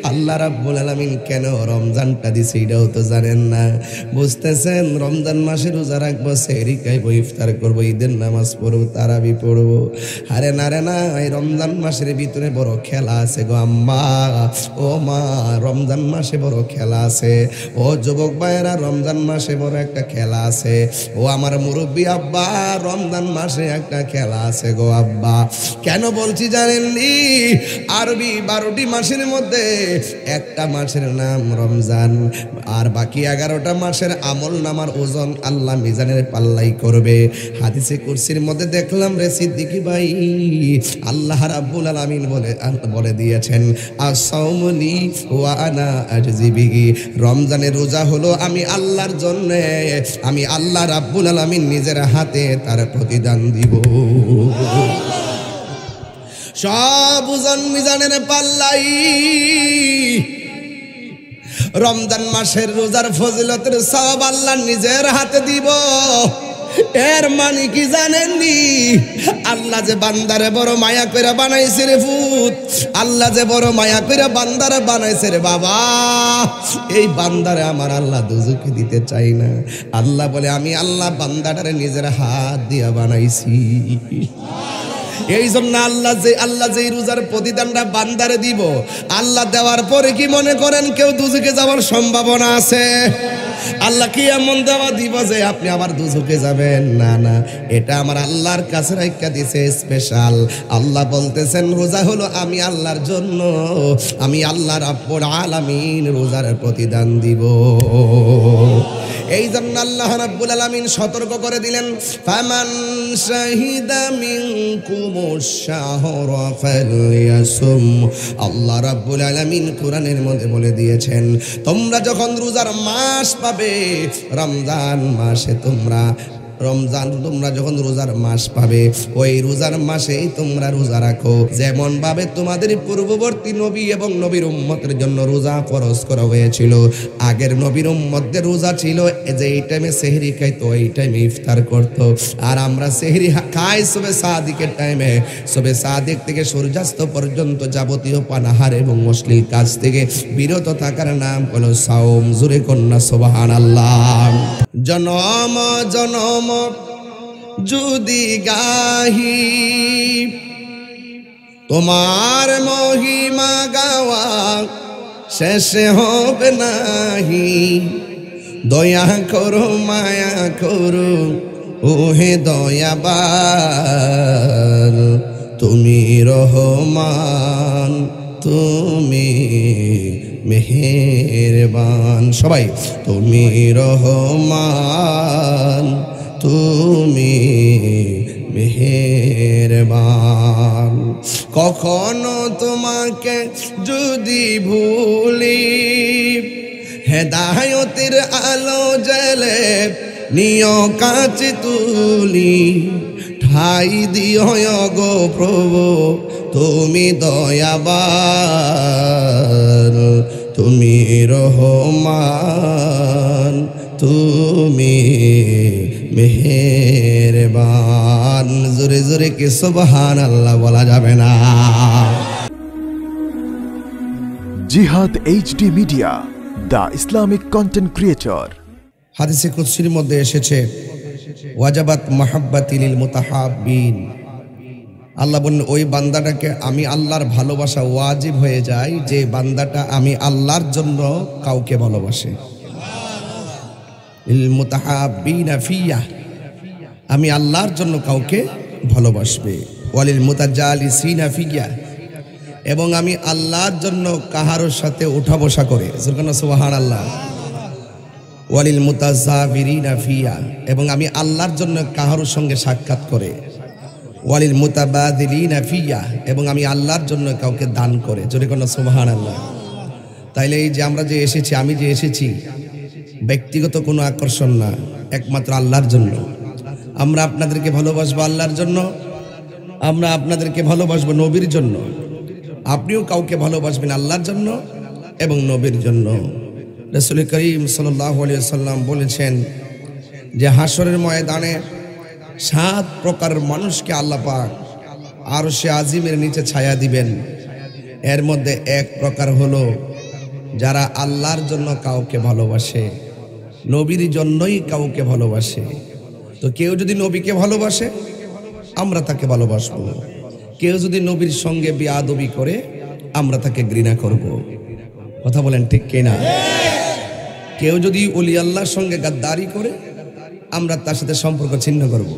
আল্লাহ রাব্বুল আলামিন কেন রমজানটা দিছে এটাও তো জানেন না। বুঝতেছেন রমজান মাসে রোজা রাখবো, সেহরি খাইবো, ইফতার করবো, ঈদের নামাজ পড়বো, তারাবি পড়বো। আরে না রে না, এই রমজান মাসের ভিতরে বড় খেলা আছে গো আম্মা, ও মা, রমজান মাসে বড় খেলা আছে। ও যুবক ভাইয়েরা, রমজান মাসে বড় একটা খেলা আছে। ও আমার মুরব্বী আব্বা, রমজান মাসে একটা খেলা আছে গো আব্বা। কেন বলছি জানেননি? আরবি 12টি মাসের মধ্যে একটা মাসের নাম রমজান, আর বাকি 11টা মাসের আমল নামার ওজন আল্লাহ মিজানের পাল্লাই করবে। হাদিসে কুরসির মধ্যে দেখলাম রে সিদ্দিকী ভাই, আল্লাহ রাব্বুল আলামিন বলে দিয়েছেন আস-সাওমুলি ওয়া আনা আজজি বিহি, রমজানের রোজা হলো আমি আল্লাহর জন্য, আমি আল্লাহ রাব্বুল আলামিন নিজের হাতে তার প্রতিদান দিব। সব ওজন মিজানের পাল্লাই। রমজান মাসের রোজার ফজিলতের সওয়াব আল্লাহ নিজের হাতে দিব। এর মানে কি জানেননি? আল্লাহ যে বান্দারে বড় মায়া করে বানাইছে রে ফুত, আল্লাহ যে বড় মায়া করে বান্দারে বানাইছে রে বাবা, এই বান্দারে আমার আল্লাহ দুজকে দিতে চাই না। আল্লাহ বলে আমি আল্লাহ বান্দাটারে নিজের হাত দিয়া বানাইছি। এই জন্য আল্লাহ যে রোজার প্রতিদানটা বান্দারে দিব, আল্লাহ দেওয়ার পরে কি মনে করেন কেউ দুজকে যাওয়ার সম্ভাবনা আছে? আল্লাহ কি এমন দেওয়া দিব যে আপনি আবার দুজকে যাবেন? না না, এটা আমার আল্লাহর কাছে রাখা দিছে স্পেশাল। আল্লাহ বলতেছেন রোজা হলো আমি আল্লাহর জন্য, আমি আল্লাহ রাব্বুল আলামিন রোজার প্রতিদান দিব। এই জন্য আল্লাহ রাব্বুল আলামিন সতর্ক করে দিলেন ফামান শাহিদা মিনকুমুশ শাহরা ফালইয়াসুম। আল্লাহ রাব্বুল আলামিন কোরআনের মধ্যে বলে দিয়েছেন তোমরা যখন রোজার মাস পাবে, রমজান মাসে তোমরা যখন রোজার মাস পাবে, ওই রোজার মাসেই তোমরা রোজা রাখো। যেমন ভাবে তোমাদের পূর্ববর্তী নবী এবং নবীর উম্মতের জন্য রোজা ফরজ করা হয়েছিল। আগের নবীর উম্মতদের রোজা ছিল যে এই টাইমে সেহরি খাইতো, এই টাইমে ইফতার করতো। আর আমরা সেহরি খাই সবে সাদিকের টাইমে, সবে সাদিক থেকে সূর্যাস্ত পর্যন্ত যাবতীয় পানাহার এবং অশ্লীল কাজ থেকে বিরত থাকার নাম হলো সাওম। জোরে কন্যা সুবহানাল্লাহ। জনম জনম যদি গাহি তোমার মহিমা গাওয়া শেষ হবে নাহি। দয়া করো মায়া করো ওহে দয়াবান, তুমি রহমান তুমি মেহেরবান। সবাই তুমি রহমান তুমি মেহেরবান। কখনো তোমাকে যদি ভুলি, হেদায়তের আলো জ্বেলে নিয় কাছে তুলি। ঠাই দিও গো প্রভু তুমি দয়াবান, তুমি রহমান তুমি মেহেরবান। জোরে জোরে কি সুবহানাল্লাহ বলা যাবে না? জিহাদ HD media, the Islamic content creator. হাদিসে কুদসির মধ্যে এসেছে ওয়াজাবাত মাহাব্বাতি লিল মুতাহাব্বিন। আল্লাহ বলেন ওই বান্দাটাকে আমি আল্লাহর ভালোবাসা ওয়াজিব হয়ে যায় যে বান্দাটা আমি আল্লাহর জন্য কাউকে ভালোবাসে। লিল মুতাহাব্বিনা ফিয়া, আমি আল্লাহর জন্য কাউকে ভালোবাসবে। ওয়ালিল মুতাজালিসিনা ফিয়া, এবং আমি আল্লাহর জন্য কাহারোর সাথে উঠা বসা করে। সুবহানাল্লাহ। ওয়ালিল মুতাযাবিরিনা ফিয়া, এবং আমি আল্লাহর জন্য কাহারোর সঙ্গে সাক্ষাৎ করে। ওয়ালিল মুতাবাদিলিনা ফিয়া, এবং আমি আল্লাহর জন্য কাউকে দান করে। জোরে কোন সুবহানাল্লাহ। তাইলে এই যে আমরা যে এসেছি, আমি যে এসেছি, ব্যক্তিগত কোনো আকর্ষণ না, একমাত্র আল্লাহর জন্য। আমরা আপনাদেরকে ভালোবাসবো আল্লাহর জন্য, আমরা আপনাদেরকে ভালোবাসবো নবীর জন্য। আপনিও কাউকে ভালোবাসবেন আল্লাহর জন্য এবং নবীর জন্য। রাসূল করিম সাল্লাল্লাহু আলাইহি ওয়াসাল্লাম বলেছেন যে হাসরের ময়দানে 7 প্রকারের মানুষকে আল্লাহ পাক আরশে আজিমের নিচে ছায়া দিবেন। এর মধ্যে এক প্রকার হলো যারা আল্লাহর জন্য কাউকে ভালোবাসে, নবীর জন্যই কাউকে ভালোবাসে। তো কেউ যদি নবীকে ভালোবাসে আমরা তাকে ভালোবাসবো, কেউ যদি নবীর সঙ্গে বেয়াদবি করে আমরা তাকে ঘৃণা করব। কথা বলেন ঠিক কিনা? কেউ যদি ওলি আল্লাহর সঙ্গে গাদ্দারি করে আমরা তার সাথে সম্পর্ক ছিন্ন করব।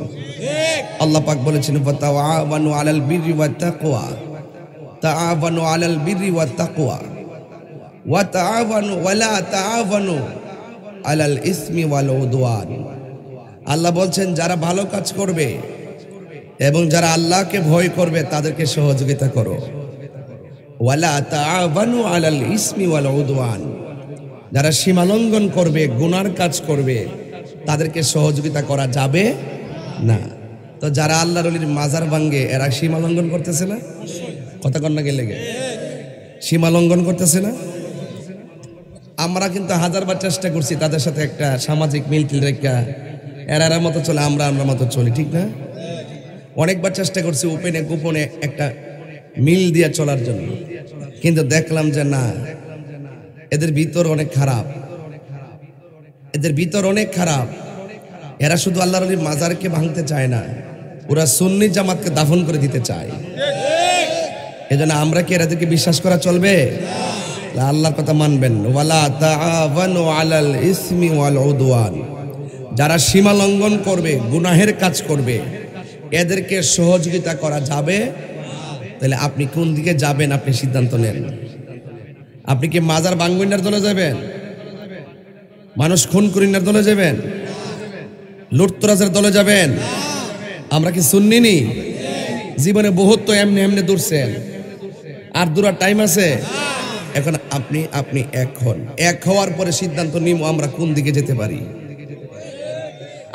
আল্লাহ পাক বলেছেন তাআওয়ানু আলাল বিররি ওয়াত তাকওয়া, তাআওয়ানু আলাল বিররি ওয়াত তাকওয়া ওয়া তাআওয়ানু ওয়ালা তাআওয়ানু আলাল ইসমি ওয়াল উদওয়ান। আল্লাহ বলছেন যারা ভালো কাজ করবে এবং যারা আল্লাহকে ভয় করবে তাদেরকে সহযোগিতা করো। ওয়ালা তাআওয়ানু আলাল ইসমি ওয়াল উদওয়ান, যারা সীমালঙ্ঘন করবে, গুনার কাজ করবে তাদেরকে সহযোগিতা করা যাবে না। তো যারা আল্লাহর ওলির মাজার ভাঙ্গে এরা সীমালঙ্ঘন করতেছে না? কথা কন্যা গেলে সীমালঙ্ঘন করতেছে না? আমরা কিন্তু হাজারবার চেষ্টা করছি তাদের সাথে একটা সামাজিক মিল টিল রেখা এরার মতো চলে, আমরা মতো চলি, ঠিক না? অনেকবার চেষ্টা করছি ওপেনে গোপনে একটা মিল দিয়ে চলার জন্য, কিন্তু দেখলাম যে না, এদের ভিতর অনেক খারাপ, এদের ভিতর অনেক খারাপ। এরা শুধু আল্লাহর ওলির মাজারকে ভাঙতে চায় না, ওরা সুন্নি জামাতকে দাফন করে দিতে চায়। এজন্য আমরা কি এদেরকে বিশ্বাস করা চলবে? আল্লাহর কথা মানবেন। ওয়ালা তাআওয়ানু আলাল ইসমি ওয়াল উদওয়ান, যারা সীমা লঙ্ঘন করবে, গুনাহের কাজ করবে, এদেরকে সহযোগিতা করা যাবে। তাহলে আপনি কোন দিকে যাবেন আপনি সিদ্ধান্ত নেন। আপনি কি মাজার ভাঙবিনার দলে যাবেন? মানুষ খুন করিনার দলে যাবেন? লুটতরাজের দলে যাবেন? আমরা কি সুন্নি নি? জীবনে বহুত তো এমনি এমনি দূরছেন, আর দূরার টাইম আছে? এখন আপনি এক হওয়ার পরে সিদ্ধান্ত নিব আমরা কোন দিকে যেতে পারি।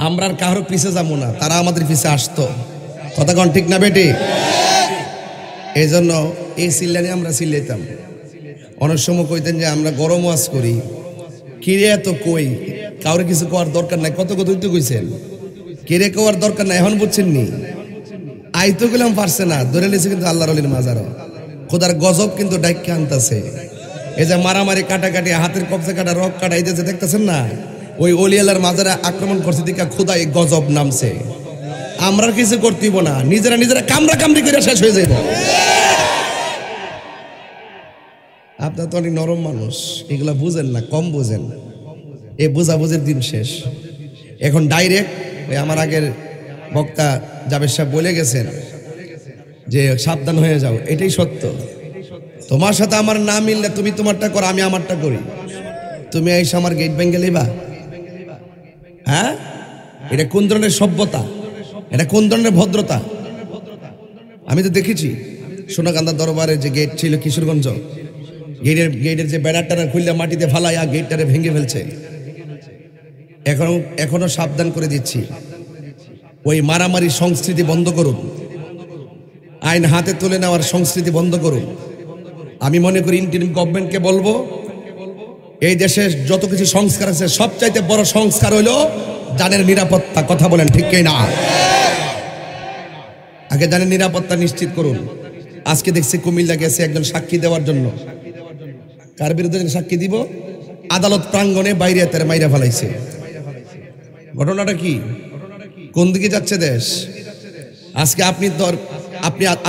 আমরা আর কারো পিছে যাবো না, তারা আমাদের পিছে আসতো। কথা কন ঠিক না বেটি? এই জন্য এই চিল্লানি আমরা চিল্লাইতাম। অনেক সময় কইতেন যে আমরা গরম ওয়াজ করি, কিরে এত কই, কাউরে কিছু কোয়ার দরকার নাই। কত তো কইছেন, কিরে কোয়ার দরকার নাই, এখন বুঝছেন নি? আইতো গেলাম পারছে না, ধরে নিয়েছে কিন্তু আল্লাহর ওলির মাজারও। খোদার গজব কিন্তু ডাইকে আনতেছে। এই যে মারামারি, কাটাকাটি, হাতের কবজা কাটা, রক কাটা, এই যে দেখতেছেন না, ওই ওলি আল্লাহর মাজারে আক্রমণ করছে দিকে খোদা এই গজব নামছে। আমরা কিছু করতেইব না, নিজেরা কামড়া কামড়ি করে শেষ হয়ে যাইব। আপনার তো অনেক নরম মানুষ, এগুলা বুঝেন না, কম বুঝেন। এই বুঝাবুঝির দিন শেষ। এখন ডাইরেক্ট ওই আমার আগের বক্তা জাবেদ সাহেব বলে গেছেন যে সাবধান হয়ে যাও। এটাই সত্য। তোমার সাথে আমার না মিললে তুমি তোমারটা করো, আমি আমারটা করি। তুমি এসে আমার গেট ভেঙে লিবা? হ্যাঁ, এটা কোন ধরনের সভ্যতা? এটা কোন ধরনের ভদ্রতা? আমি তো দেখেছি সোনাকান্দা দরবারে যে গেট ছিল কিশোরগঞ্জ, গেটের যে বেড়াটারা খুললে মাটিতে ফালাইয়া গেটটারে ভেঙে ফেলছে। এখনো সাবধান করে দিচ্ছি, ওই মারামারি সংস্কৃতি বন্ধ করুন, আইন হাতে তুলে নেওয়ার সংস্কৃতি বন্ধ করুন। আমি মনে করি ইন্টারিম গভর্নমেন্টকে বলবো, এই দেশে যত কিছু সংস্কার আছে সবচাইতে বড় সংস্কার হলো জানের নিরাপত্তা। কথা বলেন ঠিক কি না? আগে জানের নিরাপত্তা নিশ্চিত করুন। আজকে দেখছি কুমিল্লা গেছে একজন সাক্ষী দেওয়ার জন্য। কার বিরুদ্ধে সাক্ষী দিব? আদালত প্রাঙ্গণে বাইরে তার মাইরা ফেলাইছে। ঘটনাটা কি? কোন দিকে যাচ্ছে দেশ? আজকে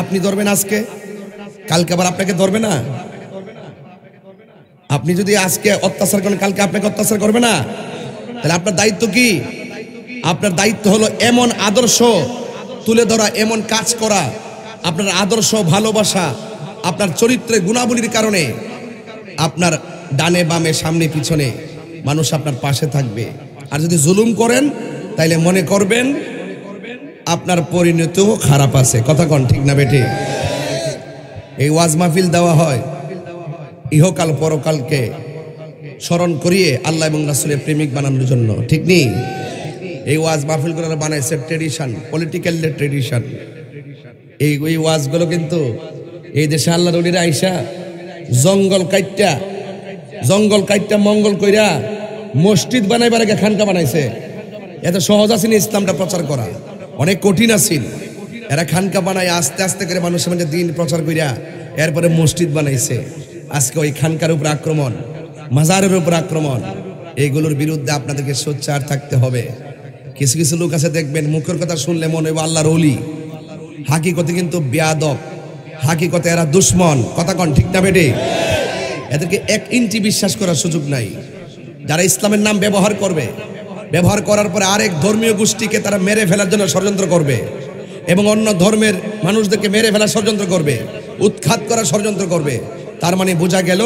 আপনি ধরবেন, আজকে কালকে আবার আপনাকে ধরবে না। আপনি যদি আজকে অত্যাচার করেন, কালকে আপনাকে অত্যাচার করবে না। তাহলে আপনার দায়িত্ব কি? আপনার দায়িত্ব হলো এমন আদর্শ তুলে ধরা, এমন কাজ করা, আপনার আদর্শ, ভালোবাসা, আপনার চরিত্রের গুণাবলীর কারণে আপনার ডানে বামে সামনে পিছনে মানুষ আপনার পাশে থাকবে। আর যদি জুলুম করেন তাইলে মনে করবেন আপনার পরিণতিও খারাপ আছে। কথা কন ঠিক না বেটি? এই ওয়াজ মাহফিল দেওয়া হয় ইহকাল পরকালকে স্মরণ করিয়ে আল্লাহ এবং রাসূলের প্রেমিক বানানোর জন্য, ঠিক নেই? এই ওয়াজ মাহফিল করে বানাইছে ট্রেডিশন, পলিটিক্যাল ট্রেডিশন। এই ওয়াজগুলো কিন্তু এই দেশে আল্লাহর ওলিরা আইসা জঙ্গল কাইটটা মঙ্গল কইরা মসজিদ বানাইবার আগে খানকা বানাইছে। এত সহজ আছে না ইসলামটা প্রচার করা? অনেক কঠিন আছে। এরা খানকা বানায় আস্তে আস্তে করে মানুষের মধ্যে দিন প্রচার কইরা এরপরে মসজিদ বানাইছে, আজকে ওই খানকার উপর আক্রমণ, মাজারের উপর আক্রমণ। এইগুলোর বিরুদ্ধে আপনাদেরকে সোচ্চার থাকতে হবে। কিছু কিছু লোক আছে দেখবেন মুখের কথা শুনলে মনে হবে আল্লাহর ওলি, হাকিকতে কিন্তু বেয়াদব, হাকিকতে এরা দুশ্মন। কথা কন ঠিক না বেটে? এদেরকে 1 ইঞ্চি বিশ্বাস করার সুযোগ নাই। যারা ইসলামের নাম ব্যবহার করবে, ব্যবহার করার পরে আরেক ধর্মীয় গোষ্ঠীকে তারা মেরে ফেলার জন্য ষড়যন্ত্র করবে এবং অন্য ধর্মের মানুষদেরকে মেরে ফেলার ষড়যন্ত্র করবে, উৎখাত করার ষড়যন্ত্র করবে, তার মানে বোঝা গেল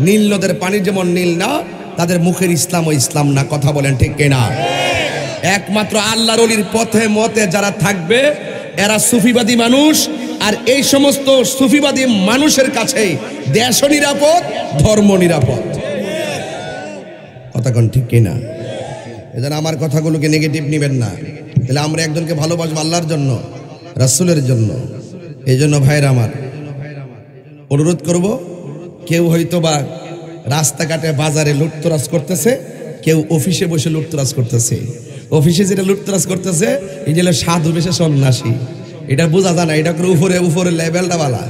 নীল নদের পানি যেমন নীল না, তাদের মুখের ইসলাম ও ইসলাম না। কথা বলেন ঠিক কিনা? একমাত্র আল্লাহর ওলির পথে মতে যারা থাকবে এরা সুফিবাদী মানুষ। আর এই সমস্ত সুফিবাদী মানুষের কাছে দেশও নিরাপদ, ধর্ম নিরাপদ। কথা কোন ঠিক কিনা? এজন্য আমার কথাগুলোকে নেগেটিভ নেবেন না। তাহলে আমরা একজনকে ভালোবাসবো আল্লাহর জন্য, রাসূলের জন্য। এই জন্য ভাইরা আমার অনুরোধ করব, কেউ হয়তো বা রাস্তাঘাটে বাজারে লুটতরাজ করতেছে, কেউ অফিসে বসে লুটতরাজ করতেছে। অফিসে যেটা লুটতরাজ করতেছে এই যে সাধু বেশে সন্ন্যাসী, এটা বোঝা যায় না, এটা করে উপরে উপরে লেভেলটা বালা।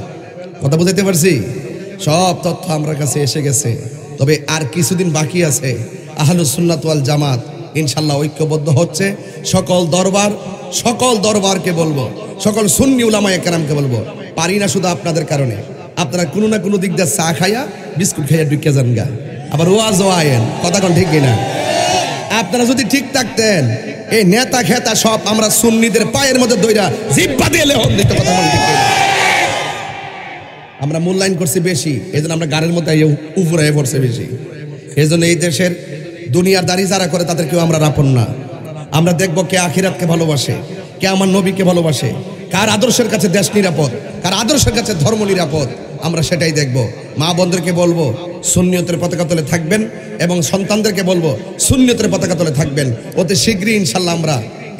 কথা বুঝাইতে পারছি? সব তথ্য আমার কাছে এসে গেছে। তবে আর কিছুদিন বাকি আছে। আহলুস সুন্নাত ওয়াল জামাত ইনশাল্লাহ ঐক্যবদ্ধ হচ্ছে। সকল দরবারকে বলবো, সকল সুন্নি উলামায়ে কেরামকে বলবো, পারি না শুধু আপনাদের কারণে। আপনারা কোনো না কোনো দিক দিয়ে চা খাইয়া বিস্কুট খাইয়া ঢুকে যান গা, আবার ওয়াজও আয়েন। কথা কোন ঠিক কিনা? আপনারা যদি ঠিক থাকতেন এই নেতা খেতা সব আমরা সুন্নিদের পায়ের মধ্যে দইরা জিব্বা দিয়ে লেহন দিতে। কথা বলেন ঠিক কিনা? আমরা মূল্যায়ন করছি বেশি, এই জন্য আমরা গাড়ির মধ্যে উপরে পড়ছে বেশি। এই জন্য এই দেশের দুনিয়ার দাড়ি যারা করে তাদেরকেও আমরা রাপন না। আমরা দেখবো কে আখিরাতকে ভালোবাসে, কে আমার নবীকে ভালোবাসে, কার আদর্শের কাছে দেশ নিরাপদ, কার আদর্শের কাছে ধর্ম নিরাপদ, আমরা সেটাই দেখব। মা বোনদেরকে বলবো সুন্নিয়তের পতাকা তলে থাকবেন এবং সন্তানদেরকে বলবো সুন্নিয়তের পতাকা তলে থাকবেন। অতি শীঘ্রই ইনশাল্লাহ আমরা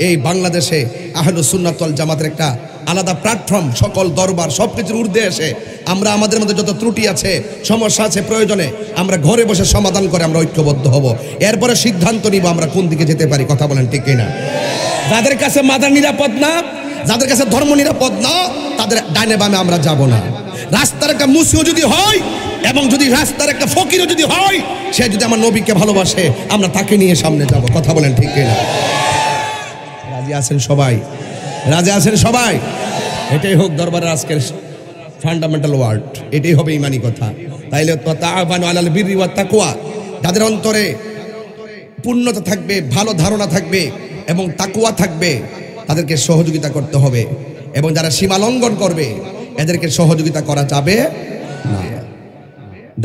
এই বাংলাদেশে আহলুস সুন্নাত ওয়াল জামাতের একটা আলাদা প্ল্যাটফর্ম, সকল দরবার সবকিছুর ঊর্ধ্বে এসে আমরা আমাদের মধ্যে যত ত্রুটি আছে, সমস্যা আছে, প্রয়োজনে আমরা ঘরে বসে সমাধান করে আমরা ঐক্যবদ্ধ হব। এরপরে সিদ্ধান্ত নিব আমরা কোন দিকে যেতে পারি। কথা বলেন ঠিক কিনা? যাদের কাছে মাদার নিরাপদ না, যাদের কাছে ধর্ম নিরাপদ না, তাদের ডাইনে বামে আমরা যাব না। রাস্তার একটা মুসিও যদি হয় এবং যদি রাস্তার একটা ফকিরও যদি হয়, সে যদি আমার নবীকে ভালোবাসে, আমরা তাকে নিয়ে সামনে যাব। কথা বলেন ঠিক কিনা? রাজি আছেন সবাই? রাজি আছেন সবাই? এটাই হোক দরবারের আজকের ফান্ডামেন্টাল ওয়ার্ড, এটাই হবে ইমানি কথা। তাইলে তাআওয়ানু আলাল বিররি ওয়াত তাকওয়া, যাদের অন্তরে পূর্ণতা থাকবে, ভালো ধারণা থাকবে এবং তাকওয়া থাকবে, তাদেরকে সহযোগিতা করতে হবে। এবং যারা সীমা লঙ্ঘন করবে এদেরকে সহযোগিতা করা যাবে না।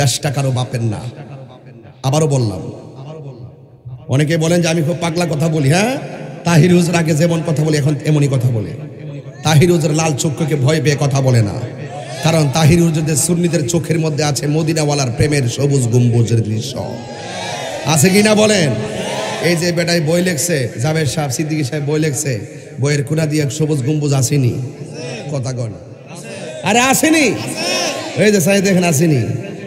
10 টাকারও বাপের না। আবারও বললাম, অনেকে বলেন যে আমি খুব পাগলা কথা বলি। হ্যাঁ, তাহির হুজুর আগে যেমন কথা বলে এখন এমনই কথা বলে। তাহির হুজুর লাল চক্ষুকে ভয় পেয়ে কথা বলে না, কারণ তাহির হুজুরদের সুন্নিদের চোখের মধ্যে আছে মদিনাওয়ালার প্রেমের সবুজ গম্বুজের দৃশ্য। আছে কিনা বলেন? এই যে বেটায় বই লেখছে, জাবের সাহেব সিদ্দিকী সাহেব বই লেখছে, বইয়ের কোনা দিয়ে সবুজ গম্বুজ আসেনি। কথা কন, আরে আসেনি? এই যে সাহেব দেখেন আসেনি,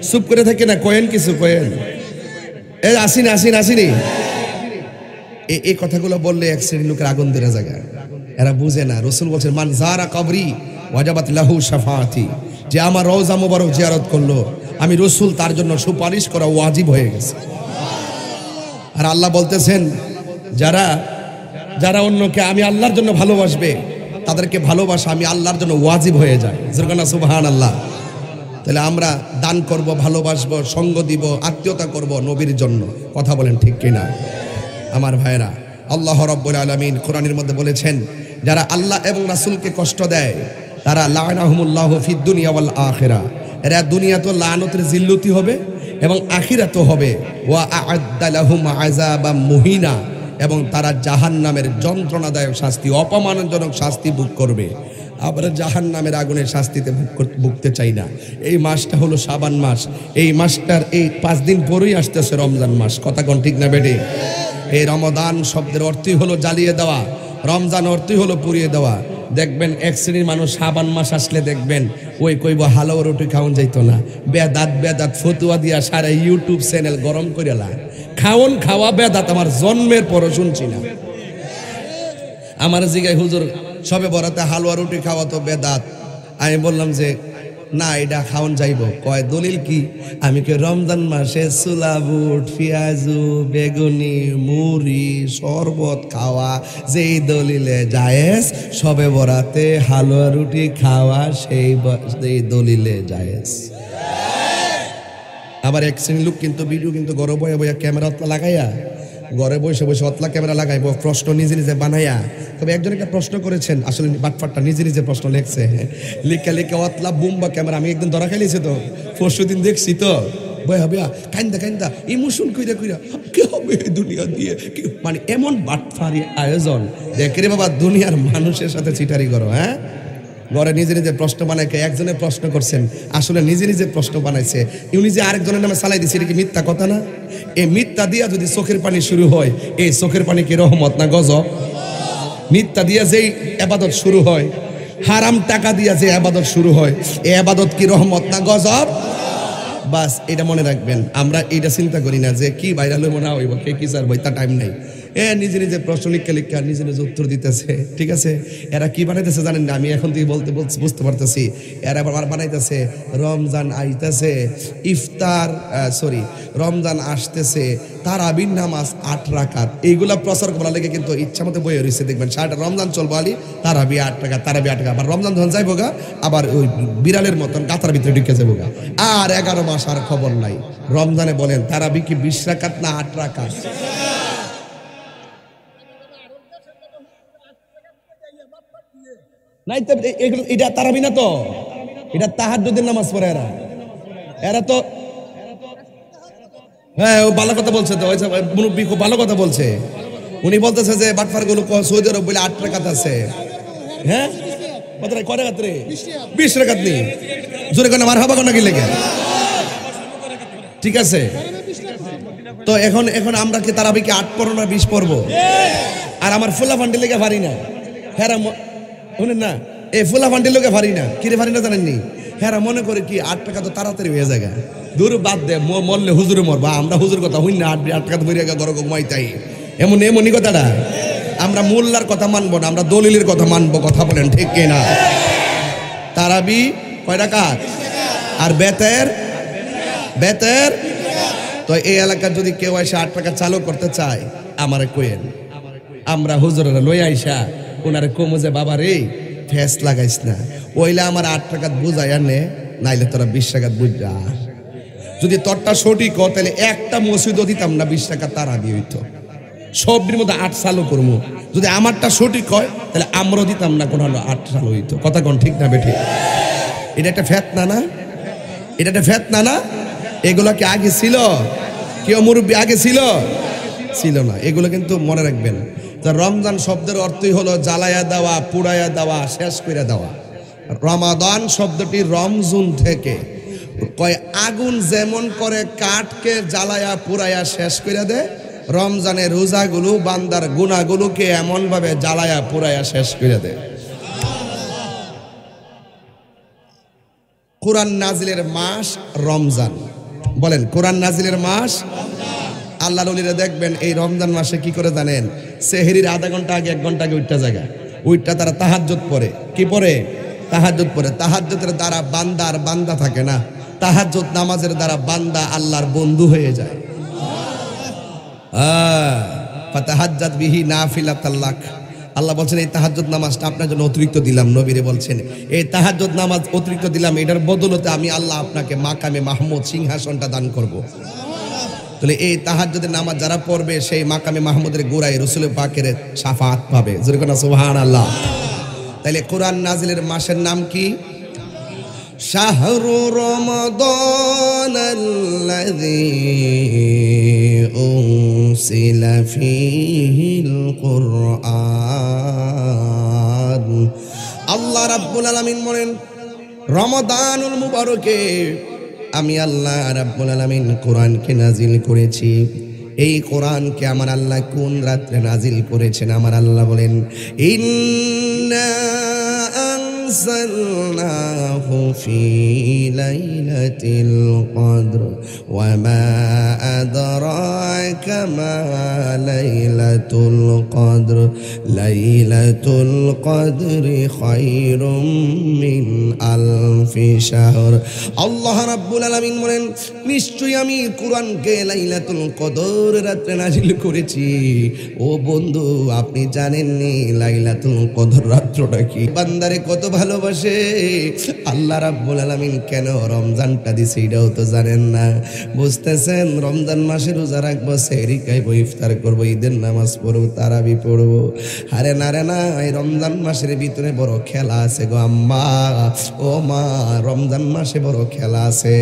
চুপ করে থাকে না, কয়েন কিছু কয়েন, এই আসেনি আসেনি আসেনি। এই কথাগুলো বললে এক শ্রেণীর লোকের আগুন ধরে জায়গা, এরা বুঝে না। রাসূল বলছেন মান যারা কবরি ওয়াজাবাত লাহু শাফাআতি, যে আমার রওজা মোবারক জিয়ারত করলো আমি রাসূল তার জন্য সুপারিশ করা ওয়াজিব হয়ে গেছে। আর আল্লাহ বলতেছেন যারা যারা অন্যকে আমি আল্লাহর জন্য ভালোবাসবে তাদেরকে ভালোবাসা আমি আল্লাহর জন্য ওয়াজিব হয়ে যায়। সুবহানাল্লাহ। তাহলে আমরা দান করব, ভালোবাসবো, সঙ্গ দিব, আত্মীয়তা করব নবীর জন্য। কথা বলেন ঠিক কিনা? আমার ভাইরা, আল্লাহ রাব্বুল আলামিন কোরআনের মধ্যে বলেছেন যারা আল্লাহ এবং রাসূলকে কষ্ট দেয় তারা লা'নাহুমুল্লাহু ফিদ দুনিয়া ওয়াল আখিরা, এরা দুনিয়াতে লানতের জিল্লতি হবে এবং আখিরাতেও হবে। ওয়া আ'আদ্দা লাহুম আযাবাম মুহিনা, এবং তারা জাহান্নামের যন্ত্রণাদায়ক শাস্তি, অপমানজনক শাস্তি ভোগ করবে। আমরা জাহান্নামের আগুনের শাস্তিতে ভুগতে চাই না। এই মাসটা হলো শাবান মাস, এই মাসটার এই 5 দিন পরেই আসতেছে রমজান মাস। কথা কোন ঠিক না বেটি? এই রমাদান শব্দের অর্থই হলো জ্বালিয়ে দেওয়া, রমজান অর্থই হলো পুড়িয়ে দেওয়া। দেখবেন এক শ্রেণীর মানুষ শাবান মাস আসলে দেখবেন ওই কইব হালাওয়া রুটি খাওয়ান যাইতো না, বেদাত ফতুয়া দিয়া সারা ইউটিউব চ্যানেল গরম করে খাওন খাওয়া বেদাত আমার জন্মের পরও শুনছি না। আমার জিগায় হুজুর সবে বরাতে হালুয়া রুটি খাওয়া তো বেদাত। আমি বললাম যে না এটা খাওন যাইব। কয় দলিল কি? আমি কে রমজান মাসে চুলা বুট, পেঁয়াজু, বেগুনি, মুড়ি, শরবত খাওয়া যেই দলিলে জায়েজ, সবে বরাতে হালুয়া রুটি খাওয়া সেই দলিলে জায়েজ। আবার এক শ্রেণীর লোক কিন্তু ভিডিও কিন্তু ঘরে বয়ে বয়ে ক্যামেরা লাগাইয়া, ঘরে বসে বসে অতলা ক্যামেরা লাগাইব, প্রশ্ন নিজে নিজে বানাইয়া। তবে একজন একটা প্রশ্ন করেছেন, আসলে বাটফাটটা নিজে নিজে প্রশ্ন লেখছে, লিখে লিখে অতলা বুম্বা ক্যামেরা। আমি একদিন ধরা খাইছি তো, পরশু দিন দেখছি তো, বয়া বয়া কান্দা কান্দা ইমোশন কইরা কইরা কি হবে এই দুনিয়া দিয়ে, মানে এমন বাটফারি আয়োজন। দেখে রে বাবা, দুনিয়ার মানুষের সাথে চিটারি করো। হ্যাঁ, ঘরে নিজে নিজে প্রশ্ন বানাইকে একজনে প্রশ্ন করছেন, আসলে নিজে নিজে প্রশ্ন বানাইছে, উনি যে আরেকজনের নামে চালাই দিচ্ছে, এটা কি মিথ্যা কথা না? এই মিথ্যা দিয়া যদি চোখের পানি শুরু হয়, এই চোখের পানি কি রহমত না গজব? মিথ্যা দিয়া যেই আবাদত শুরু হয়, হারাম টাকা দিয়া যে আবাদত শুরু হয়, এই আবাদত কি রহমত না গজব? বাস এটা মনে রাখবেন। আমরা এটা চিন্তা করি না যে কি ভাইরাল হইব না হইব, কে কি চার বই, তা টাইম নাই। নিজে নিজে প্রশ্ন লিখে লিখে নিজে নিজে উত্তর দিতেছে। ঠিক আছে, এরা কি বানাইতেছে জানেন না? আমি এখন থেকে বলতে বুঝতে পারতেছি। এরা আবার বানাইতেছে রমজান আইতেছে, ইফতার রমজান আসতেছে, তারাবির নামাজ 8 রাকাত, এইগুলা প্রচার করার লেগে কিন্তু ইচ্ছা মতো বই রয়েছে। দেখবেন সারাটা রমজান চলবো আলি, তারাবি 8 টাকা, তারাবি 8 টাকা। আবার রমজান যখন যাইব গা, আবার ওই বিড়ালের মতন গাতার ভিতরে ঢুকে যাবো গা। আর 11 মাস আর খবর নাই। রমজানে বলেন তারাবি কি 20 রাকাত না 8 রাকাত? নাই তো এগুলো, এটা তারাবি না তো, এটা তাহাজ্জুদের নামাজ পড়ে এরা। এরা তো হ্যাঁ, ও ভালো কথা বলছে তো, মুরব্বি খুব ভালো কথা বলছে। উনি বলতেছে যে বাটফার গুলো সৌদি আরব বলে 8 রাকাত আছে। হ্যাঁ, কত কয় রাকাত রে? 20 রাকাত নেই। জোরে কোন মারহাবা কোন কি লেগে? ঠিক আছে, তো এখন আমরা কি তারাবি কি 8 পড়ব না 20 পড়ব? আর আমার ফুলা ফান্ডি লেগে পারি না। হ্যাঁ শুনেন না, এই ফুলা ফান্ডি লেগে পারি না। কিরে পারি না জানেননি? হ্যাঁ মনে করে কি 8 টাকা তো তাড়াতাড়ি হয়ে যায়, দূর বাদ দে, মরলে হুজুরে মরবা। আমরা হুজুর কথা হইন না, 8 টাকা তো বেরিয়ে ঘর ঘুমাইতাই, এমনই কথাটা। আমরা মোল্লার কথা মানবো না, আমরা দলিলের কথা মানবো। কথা বলেন ঠিক কিনা? তারাবি কয় রাকাত? আর বেতের তো এই এলাকার যদি কেউ এসে 8 টাকা চালু করতে চায়, আমারে কইেন, আমরা হুজুরেরা লই আইসা ওনারে কমো যে বাবা রে ফেস লাগাইস না, ওইলে আমার 8 টাকা বুঝাইয়া নে, নাইলে তোরা 20 টাকা বুঝা। যদি তোরটা সঠিক হয় তাহলে একটা মসজিদও দিতাম না 20 টাকা তারাবি হইতো, সবটির মধ্যে 8 চালু করবো। যদি আমারটা সঠিক হয় তাহলে আমরাও দিতাম না, কোনো 8 চালু হইতো। কথা কোন ঠিক না বেঠি? এটা একটা ফেতনা না? এটা একটা ফেতনা না? এগুলো কি আগে ছিল? কেউ মুরব্বী আগে ছিল না। এগুলো কিন্তু মনে রাখবেন। রমজান শব্দের অর্থই হলো জ্বালায়া দেওয়া, পুড়াইয়া দেওয়া, শেষ করে দেওয়া। রমাদান শব্দটি রমজুন থেকে, কয় আগুন যেমন করে কাঠকে জ্বালায়া পুড়াইয়া শেষ করে দেয়, রমজানের রোজাগুলো বান্দার গুনাহগুলোকে এমন ভাবে জ্বালায়া পুড়াইয়া শেষ করে দেয়। কোরআন নাজিলের মাস রমজান। বলেন কোরআন নাজিলের মাস। আল্লাহর ওলিরা দেখবেন এই রমজান মাসে কি করে জানেন? সেহরির আধা ঘন্টা আগে 1 ঘন্টা আগে উঠটা জায়গা উঠটা তারা তাহাজ্জুদ পড়ে। কি পড়ে? তাহাজ্জুদ পড়ে। তাহাজ্জুদের দ্বারা বান্দা থাকে না, তাহাজ্জুদ নামাজের দ্বারা বান্দা আল্লাহর বন্ধু হয়ে যায়। ফাতাহাজ্জাত বিহি নাফিলাতাল লাক। আল্লাহ বলছেন এই তাহাজ্জুদ নামাজটা আপনার জন্য অতিরিক্ত দিলাম। নবীরে বলছেন এই তাহাজ্জুদ নামাজ অতিরিক্ত দিলাম, এটার বদলতে আমি আল্লাহ আপনাকে মাকামে মাহমুদ সিংহাসনটা দান করব। তাহলে এই তাহাজ্জুদের নামাজ যারা পড়বে সেই মাকামে মাহমুদের গোড়ায় রাসূল পাকের শাফাআত পাবে। জোরে কোন সুবহানাল্লাহ। তাহলে কোরআন নাজিলের মাসের নাম কি? শাহরু রমাদানাল্লাযী উনসিলা ফীহিল কুরআন। আল্লাহ রাব্বুল আলামিন বলেন রমাদানুল মুবারকে আমি আল্লাহ রাব্বুল আলামিন কোরআনকে নাজিল করেছি। এই কোরআনকে আমার আল্লাহ কোন রাত্রে নাজিল করেছেন? আমার আল্লাহ বলেন ইন্না আনসালনাহু ফি লাইলাতিল কদর ওয়া মা আদরাকা মা লাইলাতুল কদর লাইলাতুল কদরি খায়রুম মিন আলফি শাহর। আল্লাহ রাব্বুল আলামিন বলেন, নিশ্চয়ই আমি কুরআনকে লাইলাতুল কদর রাতে নাযিল করেছি। ও বন্ধু, আপনি জানেননি লাইলাতুল কদর রাতটা কি? বান্দারে কত ভালোবাসে আল্লাহ রাব্বুল আলামিন, কেন রমজানটা দিছে এটাও তো জানেন না। বুঝতেছেন, রমজান মাসে রোজা রাখবো, সেহরি খাইবো, ইফতার করবো, ঈদের নামাজ পড়বো, তারাবি পড়বো। আরে না রে না, এই রমজান মাসের ভিতরে বড় খেলা আছে গো আম্মা, ও মা, রমজান মাসে বড় খেলা আছে।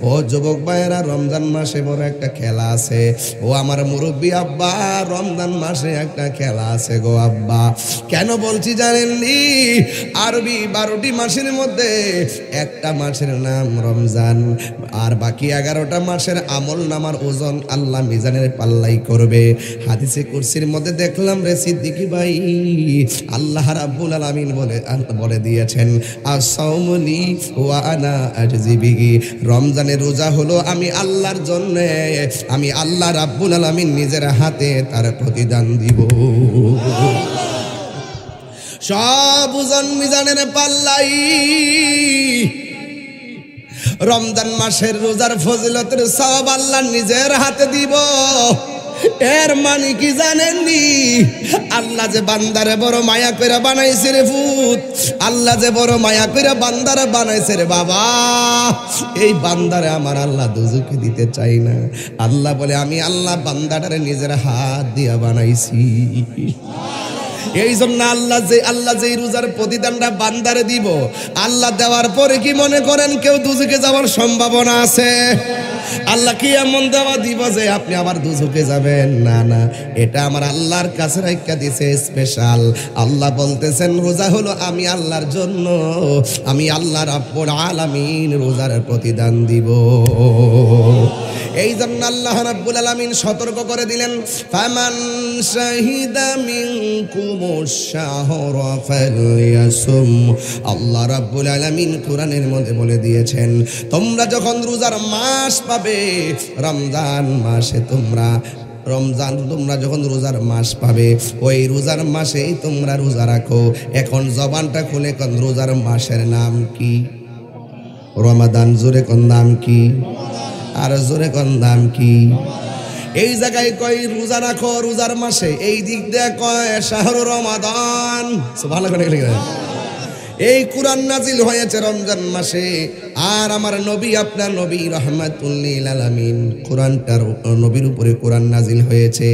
ও যুবক ভাইয়েরা, রমজান মাসে বড় একটা খেলা আছে। ও আমার মুরব্বী আব্বা, রমজান মাসে একটা খেলা আছে গো আব্বা। কেন বলছি জানেননি? আরবি 12টি মাসের মধ্যে একটা মাসের নাম রমজান, আর বাকি 11টা মাসের আমল নামার ওজন আল্লাহ মিজানের পাল্লাই করবে। হাদিসে কুরসির মধ্যে দেখলাম রে সিদ্দিকী ভাই, আল্লাহ রাব্বুল আলামিন বলে দিয়েছেন, আস-সাওমু লি ওয়া আনা আজজি বিহি। রমজানের রোজা হলো আমি আল্লাহর জন্য, আমি আল্লাহ রাব্বুল আলামিন নিজের হাতে তার প্রতিদান দিব। সব ওজন মিজানের পাল্লাই। রমজান মাসের রোজার ফজিলতের সওয়াব আল্লাহ নিজের হাতে দিব। এর মানে কি জানেননি? আল্লাহ যে বান্দারে বড় মায়া করে বানাইছে রে ফুত, আল্লাহ যে বড় মায়া করে বান্দারে বানাইছে রে বাবা, এই বান্দারে আমার আল্লাহ দুজকে দিতে চাই না। আল্লাহ বলে, আমি আল্লাহ বান্দাটারে নিজের হাত দিয়া বানাইছি। এই জন্য আল্লাহ যে রোজার প্রতিদানটা বান্দারে দিব, আল্লাহ দেওয়ার পরে কি মনে করেন কেউ দুজকে যাওয়ার সম্ভাবনা আছে? আল্লাহ কি এমন দেওয়া দিব যে আপনি আবার দুজকে যাবেন? না না, এটা আমার আল্লাহর কাছে রাখা দিছে স্পেশাল। আল্লাহ বলতেছেন, রোজা হলো আমি আল্লাহর জন্য, আমি আল্লাহ রাব্বুল আলামিন রোজার প্রতিদান দিব। এই জন্য আল্লাহ রাব্বুল আলামিন সতর্ক করে দিলেন, ফামান শাহিদা মিনকুমুশ শাহরা ফালইয়াসুম। আল্লাহ রাব্বুল আলামিন কোরআনের মধ্যে বলে দিয়েছেন, তোমরা যখন রোজার মাস পাবে, রমজান মাসে তোমরা যখন রোজার মাস পাবে, ওই রোজার মাসেই তোমরা রোজা রাখো। এখন জবানটা খুলে কোন রোজার মাসের নাম কি? রমাদান। জোরে কোন নাম কি? আর জোরে কোন নাম কি? এই জায়গায় কয় রোজা রাখো রোজার মাসে, এই দিক দিয়ে কয় শাহরু রমাদান। ভালো করে এই কোরআন নাজিল হয়েছে রমজান মাসে। আর আমার নবী, আপনার নবী রাহমাতুল লিল আলামিন, কোরআনটার নবীর উপরে কোরআন নাজিল হয়েছে।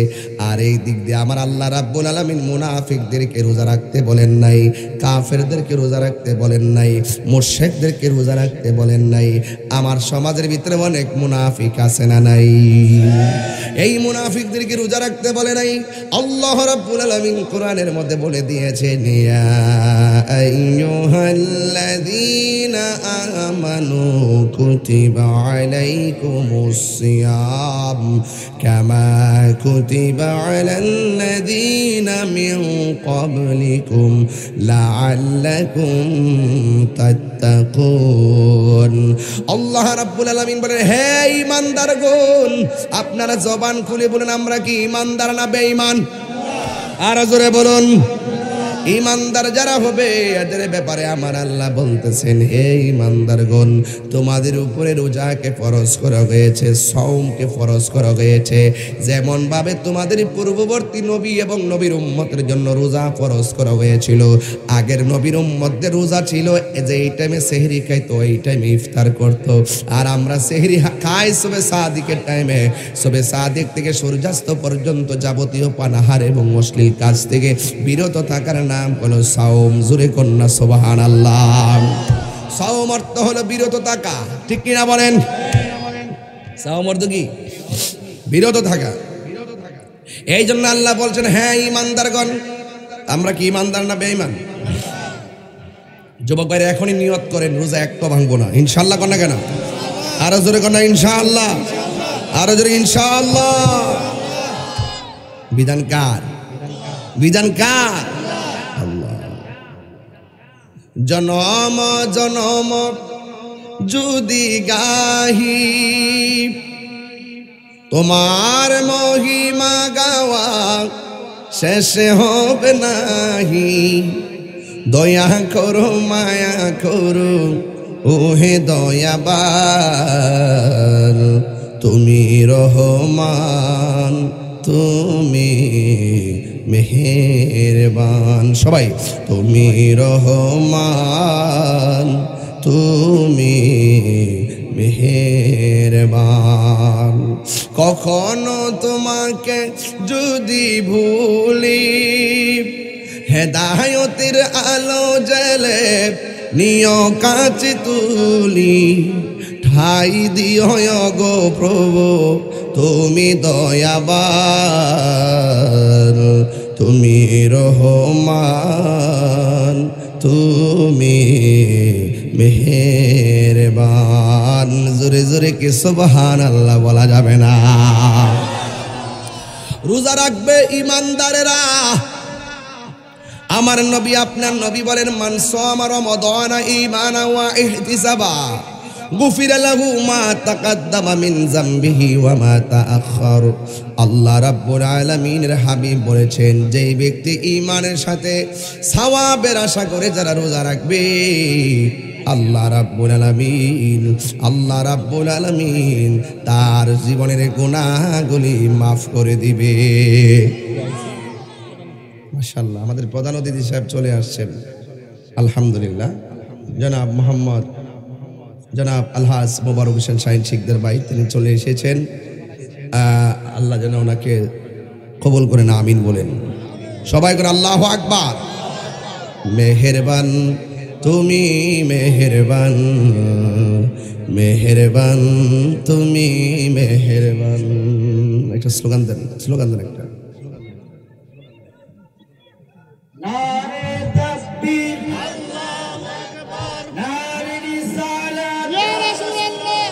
আর এই দিক দিয়ে আমার আল্লাহ রাব্বুল আলামিন মুনাফিকদেরকে রোজা রাখতে বলেন নাই, কাফেরদেরকে রোজা রাখতে বলেন নাই, মুশরিকদেরকে রোজা রাখতে বলেন নাই। আমার সমাজের ভিতরে অনেক মুনাফিক আছে না নাই? এই মুনাফিকদেরকে রোজা রাখতে বলে নাই। আল্লাহ রাব্বুল আলামিন কোরআনের মধ্যে বলে দিয়েছেন, ইয়া আইয়ুহাল্লাযীনা আমানু কুতিবা আলাইকুমুস সিয়াম কামা কুতিবা আলাল্লাযীনা মিন ক্বাবলিকুম লাআল্লাকুম তাত্তাকুন। আল্লাহ রাব্বুল আলামিন বলেন, হে ঈমানদারগণ, আপনারা জবান খুলে বলেন, আমরা কি ঈমানদার না বেঈমান? আর জোরে বলুন। ইমানদার যারা হবে এদের ব্যাপারে আমার আল্লাহ বলতেছেন, হে ইমানদারগণ, তোমাদের উপরে রোজাকে ফরজ করা হয়েছে, সাওমকে ফরজ করা হয়েছে। যেমন ভাবে তোমাদের পূর্ববর্তী নবী এবং নবীর উম্মতের জন্য রোজা ফরজ করা হয়েছিল। আগের নবীর উম্মতদের রোজা ছিল যে এই টাইমে সেহরি খাইতো, এই টাইমে ইফতার করতো। আর আমরা সেহরি খাই সবে সাদিকের টাইমে। সবে সাদিক থেকে সূর্যাস্ত পর্যন্ত যাবতীয় পানাহার এবং অশ্লীল কাজ থেকে বিরত থাকার নাম হলো সাওম। জোরে কন্যা সুবহানাল্লাহ। সাওম অর্থ হলো বিরত থাকা, ঠিক কিনা বলেন? সাওম অর্থ কি? বিরত থাকা। এই জন্য আল্লাহ বলছেন, হ্যাঁ ঈমানদারগণ, আমরা কি ঈমানদার না বেঈমান? যুবক ভাইরা এখনই নিয়ত করেন, রোজা একটা ভাঙবো না, ইনশাআল্লাহ। কন্যা কেন? আরো জোরে কন্যা ইনশাআল্লাহ, আরো জোরে ইনশাআল্লাহ। বিধান কার? বিধান কার? আল্লাহ। জনম জনম যদি গাহি তোমার মহিমা গাওয়া শেষে হবে নাহি। দয়া করো মায়া করো ওহে দয়াবান, তুমি রহমান তুমি মেহেরবান। সবাই তুমি রহমান তুমি মেহেরবান। কখনো তোমাকে যদি ভুলি, হেদায়তের আলো জ্বেলে নিয় কাছে তুলি। ঠাই দিও গো প্রভু তুমি দয়াবান, তুমি রহমান তুমি মেহেরবান। জোরে জোরে কি সুবহানাল্লাহ বলা যাবে না? রোজা রাখবে ইমানদারেরা। আমার নবী আপনার নবী বলেন, মান সামা রমাদানা ঈমানান ওয়া ইহতিসাবা গুফিরা লাহু মা তাকাদ্দামা মিন যামবিহি ওয়া মা তাআখার। আল্লাহ রাব্বুল আলামিনের হাবিব বলেছেন, যেই ব্যক্তি ঈমানের সাথে সওয়াবের আশা করে যারা রোজা রাখবে, আল্লাহ রাব্বুল আলামিন তার জীবনের গুনাহগুলি মাফ করে দিবে। মাশাআল্লাহ, আমাদের প্রধান অতিথি সাহেব চলে আসছেন, আলহামদুলিল্লাহ। জনাব মোহাম্মদ জনাব আলহাজ মোবারক হোসেন শাহিন শিকদার ভাই, তিনি চলে এসেছেন। আল্লাহ যেন ওনাকে কবুল করেন, আমিন বলেন সবাই করে। আল্লাহু আকবার। মেহেরবান তুমি মেহেরবান, মেহেরবান তুমি মেহেরবান। একটা স্লোগান দেন, স্লোগান দেন একটা। নারে তাকবীর, আল্লাহু আকবার, নারে রিসালাত, ইয়া রাসূলুল্লাহ,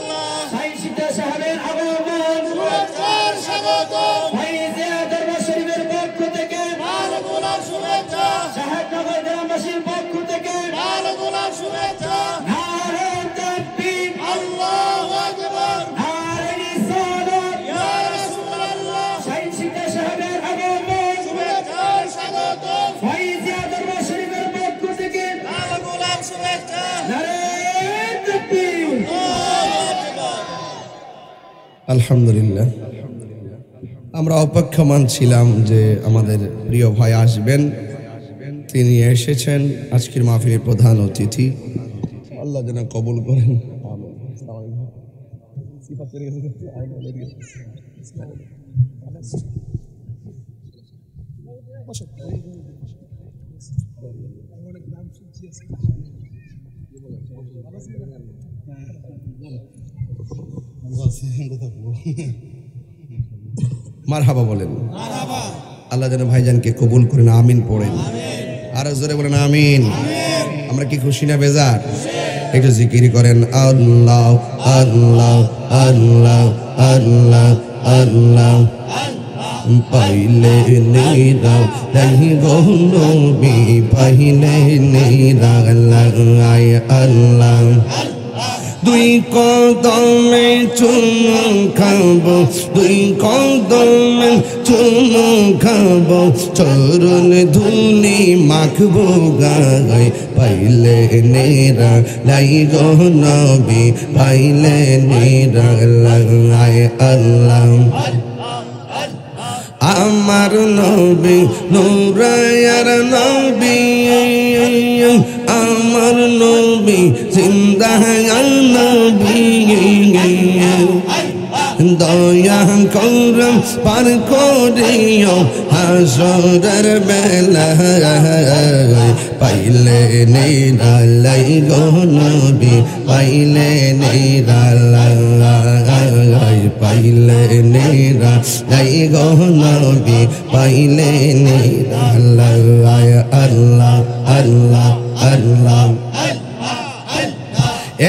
সাইয়্যিদা সাহেবের আগমন, শুভেচ্ছার স্বাগতম, ফাইজে দরবার শরীফের পক্ষ থেকে লালগোলাপ শুভেচ্ছা, সাহেবনগর গ্রামবাসীর পক্ষ থেকে লালগোলাপ শুভেচ্ছা। নারে তাকবীর, আল্লাহু আকবার, নারে রিসালাত, ইয়া রাসূলুল্লাহ, সাইয়্যিদা সাহেবের আগমন, শুভেচ্ছার স্বাগতম, ফাইজে দরবার শরীফের পক্ষ থেকে লালগোলাপ শুভেচ্ছা। নারে তাকবীর, আল্লাহু আকবার। আলহামদুলিল্লাহ, আমরা অপেক্ষমান ছিলাম যে আমাদের প্রিয় ভাই আসবেন, তিনি এসেছেন। আজকের মাহফিলের প্রধান অতিথি, আল্লাহ যেন কবুল করেন। মারহাবা বলেন। আল্লাহ যেন ভাইজানকে কবুল করেন, আমিন পড়েন। আরো জোরে বলেন আমিন। আমরা কি খুশি না বেজার? একটু জিকির করেন, আল্লাহ আল্লাহ আল্লাহ আল্লাহ আল্লাহ। পাইলে নেরা রহি গো নবী, পাইলে নেরা আল্লাহ। দুই কদমে চুমু খাবো, দুই কদমে চুমু খাবো, চরণ ধুলি মাখবো গায়ে। পাইলে নেরা লাই গো নবী, পাইলে নেরা আল্লাহ। আমার নবী নূরায়ার নবী, আমার নবী জিন্দায়ার নবী। দয়া করম পার করিও হাসরের বেলা, পাইলে নিরালাই গো নবী, পাইলে নিরালাই, পাইলে নিরালাই গো নবী, পাইলে নিরালাই। আল্লাহ আল্লাহ আল্লাহ।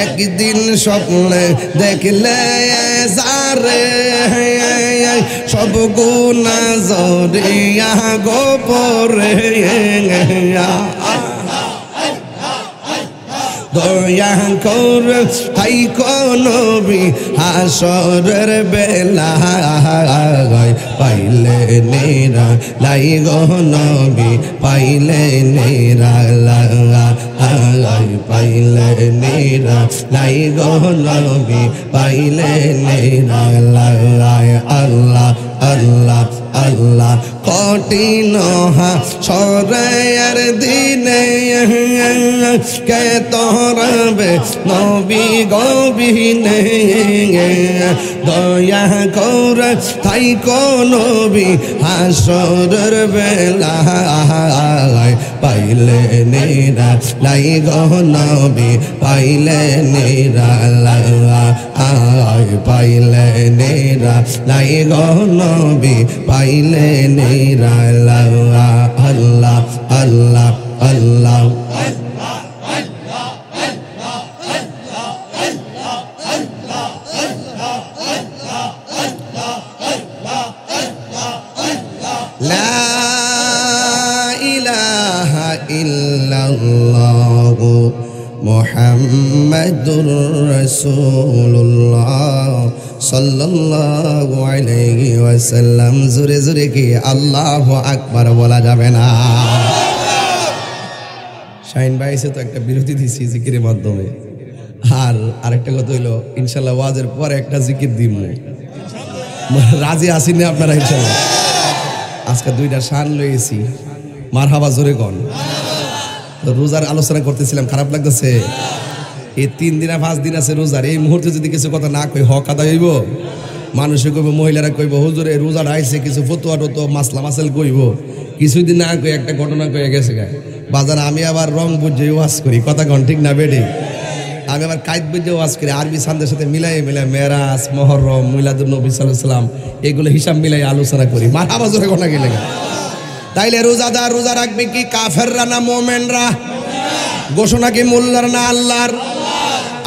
একদিন স্বপ্নে দেখলে সারে সব গুনাহ জড়িয়া গোপরে, দয়া করে থাইকো নবী হাসরের বেলায় পাইলে নেরা লাই গো নবী পাইলে নেরা পাইলে নেরা লাই গো নবী পাইলে নেরা আল্লাহ আল্লাহ আল্লাহ কঠিন হাসরের দিনে কে তোরবে নবী গবিনে দয়া করে থাইকো নবী হাসরের বেলায় পাইলে নেরা লাই গো নবী পাইলে নেরা পাইলে নেরা লাই গো নবী পাইলে নেরা আল্লাহ আল্লাহ আল্লাহ লা ইলাহা ইল্লাল্লাহু মুহাম্মাদুর রাসূলুল্লাহ সাল্লাল্লাহু আলাইহি ওয়াসাল্লাম। জোরে জোরে কি আল্লাহু আকবার বলা যাবে না? শাহিন ভাই এসে তো একটা বিরতি দিছি জিকিরের মাধ্যমে, আর আরেকটা কথা হইলো ইনশাল্লাহ ওয়াজের পরে একটা জিকির দিব, রাজি আসেন না আপনারা ইনশাল্লাহ? আজকে দুইটা শান লইছি, মারহাবা জোরে কোন। রোজার আলোচনা করতেছিলাম, খারাপ লাগতেছে? এই 3 দিন 5 দিন আছে রোজার, এই মুহূর্তে যদি কিছু কথা না কই হক আদায় হইব? মানুষে কইব, মহিলারা কইব হুজুর এই রোজার আইছে, কিছু ফতুয়া টতো মাসলা মাসেল কইব, কিছুদিন না কই একটা ঘটনা কয়ে গেছে গা বাজার। আমি আবার রং বুঝে ওয়াজ করি, কথা কন ঠিক না বেডি? আমি আবার কায়েদ বুঝে ওয়াজ করি, আরবি ছান্দের সাথে মিলাই মিলাই মেরাজ, মহরম, মিলাদুন নবী সাল্লাল্লাহু আলাইহি সাল্লাম এগুলো হিসাব মিলাই আলোচনা করি। মারহাবা জোরে কোন গেলে। তাইলে রোজাদার রোজা রাখবে কি কাফেররা না মুমিনরা? ঘোষণা কি মোল্লার না আল্লাহর?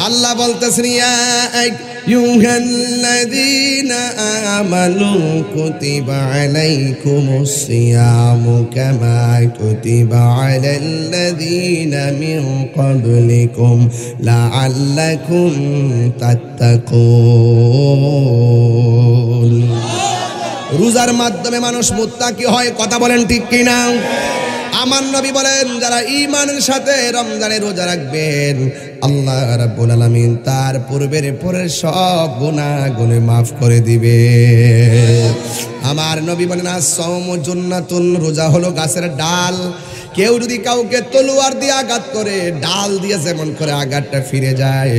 আল্লাহ বলতেছেন ইয়া আইয়ুহাল্লাযীনা আমানু কুতিবা আলাইকুমুস সিয়ামু কামা কুতিবা আলাল্লাযীনা মিন ক্বাবলিকুম লাআল্লাকুম তাত্তাকুন। রোজার মাধ্যমে মানুষ মুত্তাকি হয়, কথা বলেন ঠিক কিনা? আমার নবী বলেন যারা ঈমানের সাথে রমজানে রোজা রাখবেন আল্লাহ রাব্বুল আলামিন তার পূর্বের পরের সব গুনাহগুলো মাফ করে দিবে। আমার নবী বলেন আস-সাওমু জুন্নাতুন, রোজা হলো গাছের ডাল। কেউ যদি কাউকে তলোয়ার দিয়ে আঘাত করে, ডাল দিয়ে যেমন করে আঘাতটা ফিরে যায়,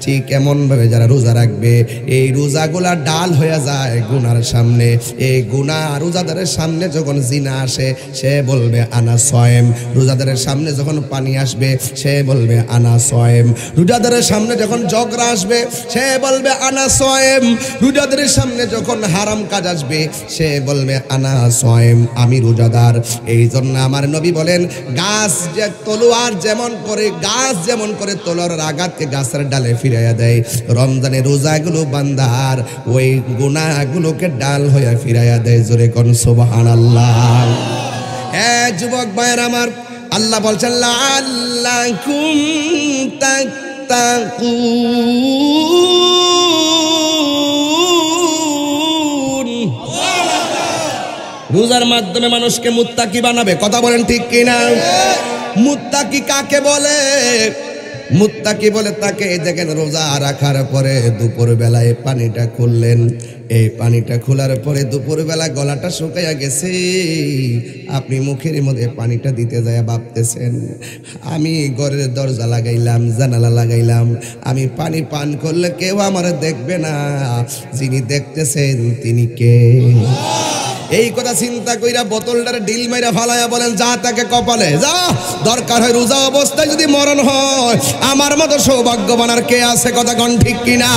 ঠিক এমন ভাবে যারা রোজা রাখবে এই রোজাগুলা ডাল হয়ে যায় গুনার সামনে। এই গুনাহ রোজাদারের সামনে যখন জিনা আসে সে বলবে আনা সয়েম। রোজাদারের সামনে যখন পানি আসবে সে বলবে আনা সয়েম। রোজাদারের সামনে যখন ঝগড়া আসবে সে বলবে আনা সয়েম। রোজাদারের সামনে যখন হারাম কাজ আসবে সে বলবে আনা সয়েম, আমি রোজাদার। এই জন্য আমার নবী বলেন গাছ যে তলোয়ার যেমন করে, গাছ যেমন করে তলোয়ারের আঘাতকে গাছের ডালে ফিরাইয়া দেয়, রমজানের রোজাগুলো বান্দার ওই গুনাহগুলোকে ডাল হইয়া ফিরাইয়া দেয়। জোরে কোন সুবহানাল্লাহ। যুবক ভাইয়ের আমার, আল্লাহ বলছেন লাআল্লাকুম তাত্তাকুন। রোজার মাধ্যমে মানুষকে মুত্তাকি বানাবে, কথা বলেন ঠিক কিনা? মুত্তাকি কাকে বলে? মুত্তাকি বলে তাকে দেখেন রোজা রাখার পরে দুপুর বেলায় পানিটা খুললেন, এই পানিটা খোলার পরে দুপুর বেলা গলাটা শুকাইয়া গেছে, আপনি মুখের মধ্যে পানিটা দিতে যায় ভাবতেছেন আমি ঘরের দরজা লাগাইলাম, জানালা লাগাইলাম, আমি পানি পান করলে কেউ আমার দেখবে না, যিনি দেখতেছেন তিনি কে? এই কথা চিন্তা কইরা বোতলটার ডিল মাইরা ফালাইয়া বলেন যা তাকে কপালে যা। দরকার হয় রোজা অবস্থায় যদি মরণ হয় আমার মতো সৌভাগ্যবান আর কে আছে? কথা কোন ঠিক কিনা?